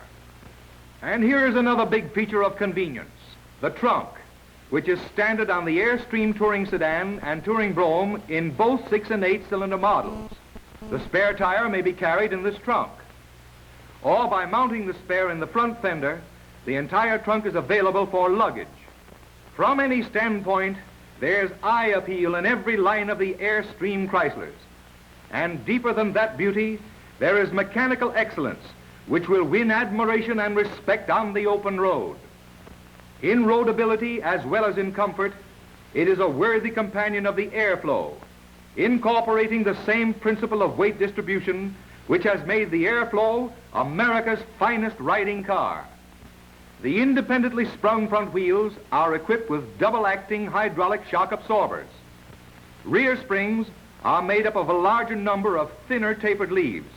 And here's another big feature of convenience, the trunk, which is standard on the Airstream Touring Sedan and Touring Brougham in both 6- and 8-cylinder models. The spare tire may be carried in this trunk. Or by mounting the spare in the front fender, the entire trunk is available for luggage. From any standpoint, there's eye appeal in every line of the Airstream Chryslers. And deeper than that beauty, there is mechanical excellence, which will win admiration and respect on the open road. In roadability as well as in comfort, it is a worthy companion of the Airflow, incorporating the same principle of weight distribution which has made the Airflow America's finest riding car. The independently sprung front wheels are equipped with double-acting hydraulic shock absorbers. Rear springs are made up of a larger number of thinner tapered leaves,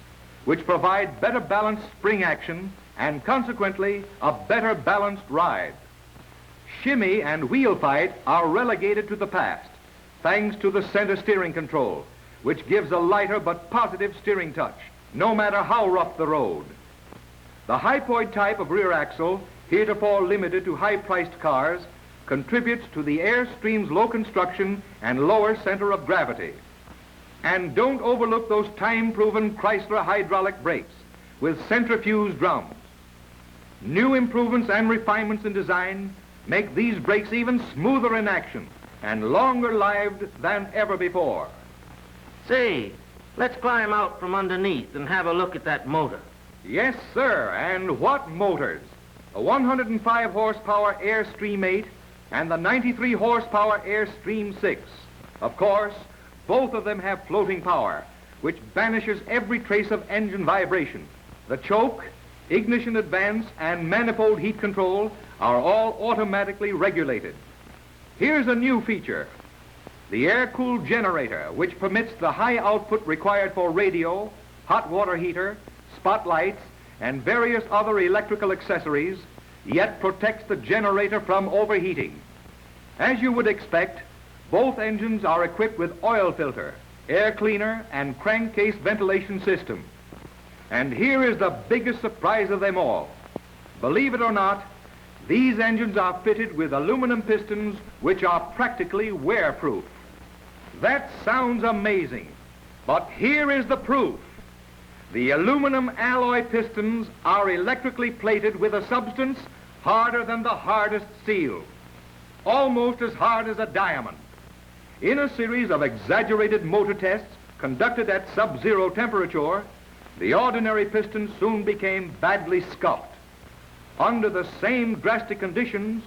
which provide better balanced spring action and consequently a better balanced ride. Shimmy and wheel fight are relegated to the past, thanks to the center steering control, which gives a lighter but positive steering touch, no matter how rough the road. The hypoid type of rear axle, heretofore limited to high-priced cars, contributes to the Airstream's low construction and lower center of gravity. And don't overlook those time-proven Chrysler hydraulic brakes with centrifuged drums. New improvements and refinements in design make these brakes even smoother in action and longer-lived than ever before. Say, let's climb out from underneath and have a look at that motor. Yes, sir, and what motors! A 105 horsepower Airstream 8 and the 93 horsepower Airstream 6. Of course, both of them have floating power, which banishes every trace of engine vibration. The choke, ignition advance, and manifold heat control are all automatically regulated. Here's a new feature: the air-cooled generator, which permits the high output required for radio, hot water heater, spotlights, and various other electrical accessories, yet protects the generator from overheating. As you would expect, both engines are equipped with oil filter, air cleaner, and crankcase ventilation system. And here is the biggest surprise of them all. Believe it or not, these engines are fitted with aluminum pistons which are practically wear-proof. That sounds amazing, but here is the proof. The aluminum alloy pistons are electrically plated with a substance harder than the hardest steel, almost as hard as a diamond. In a series of exaggerated motor tests conducted at sub-zero temperature, the ordinary pistons soon became badly scuffed. Under the same drastic conditions,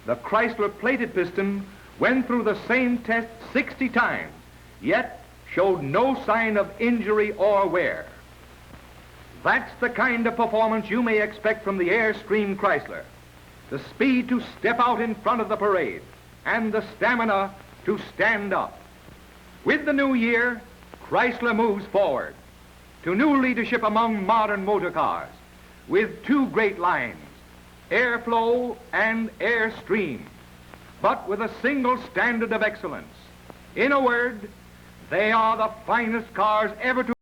the Chrysler plated piston went through the same test 60 times, yet showed no sign of injury or wear. That's the kind of performance you may expect from the Airstream Chrysler. The speed to step out in front of the parade, and the stamina to stand up. With the new year, Chrysler moves forward to new leadership among modern motor cars, with two great lines, Airflow and Airstream, but with a single standard of excellence. In a word, they are the finest cars ever to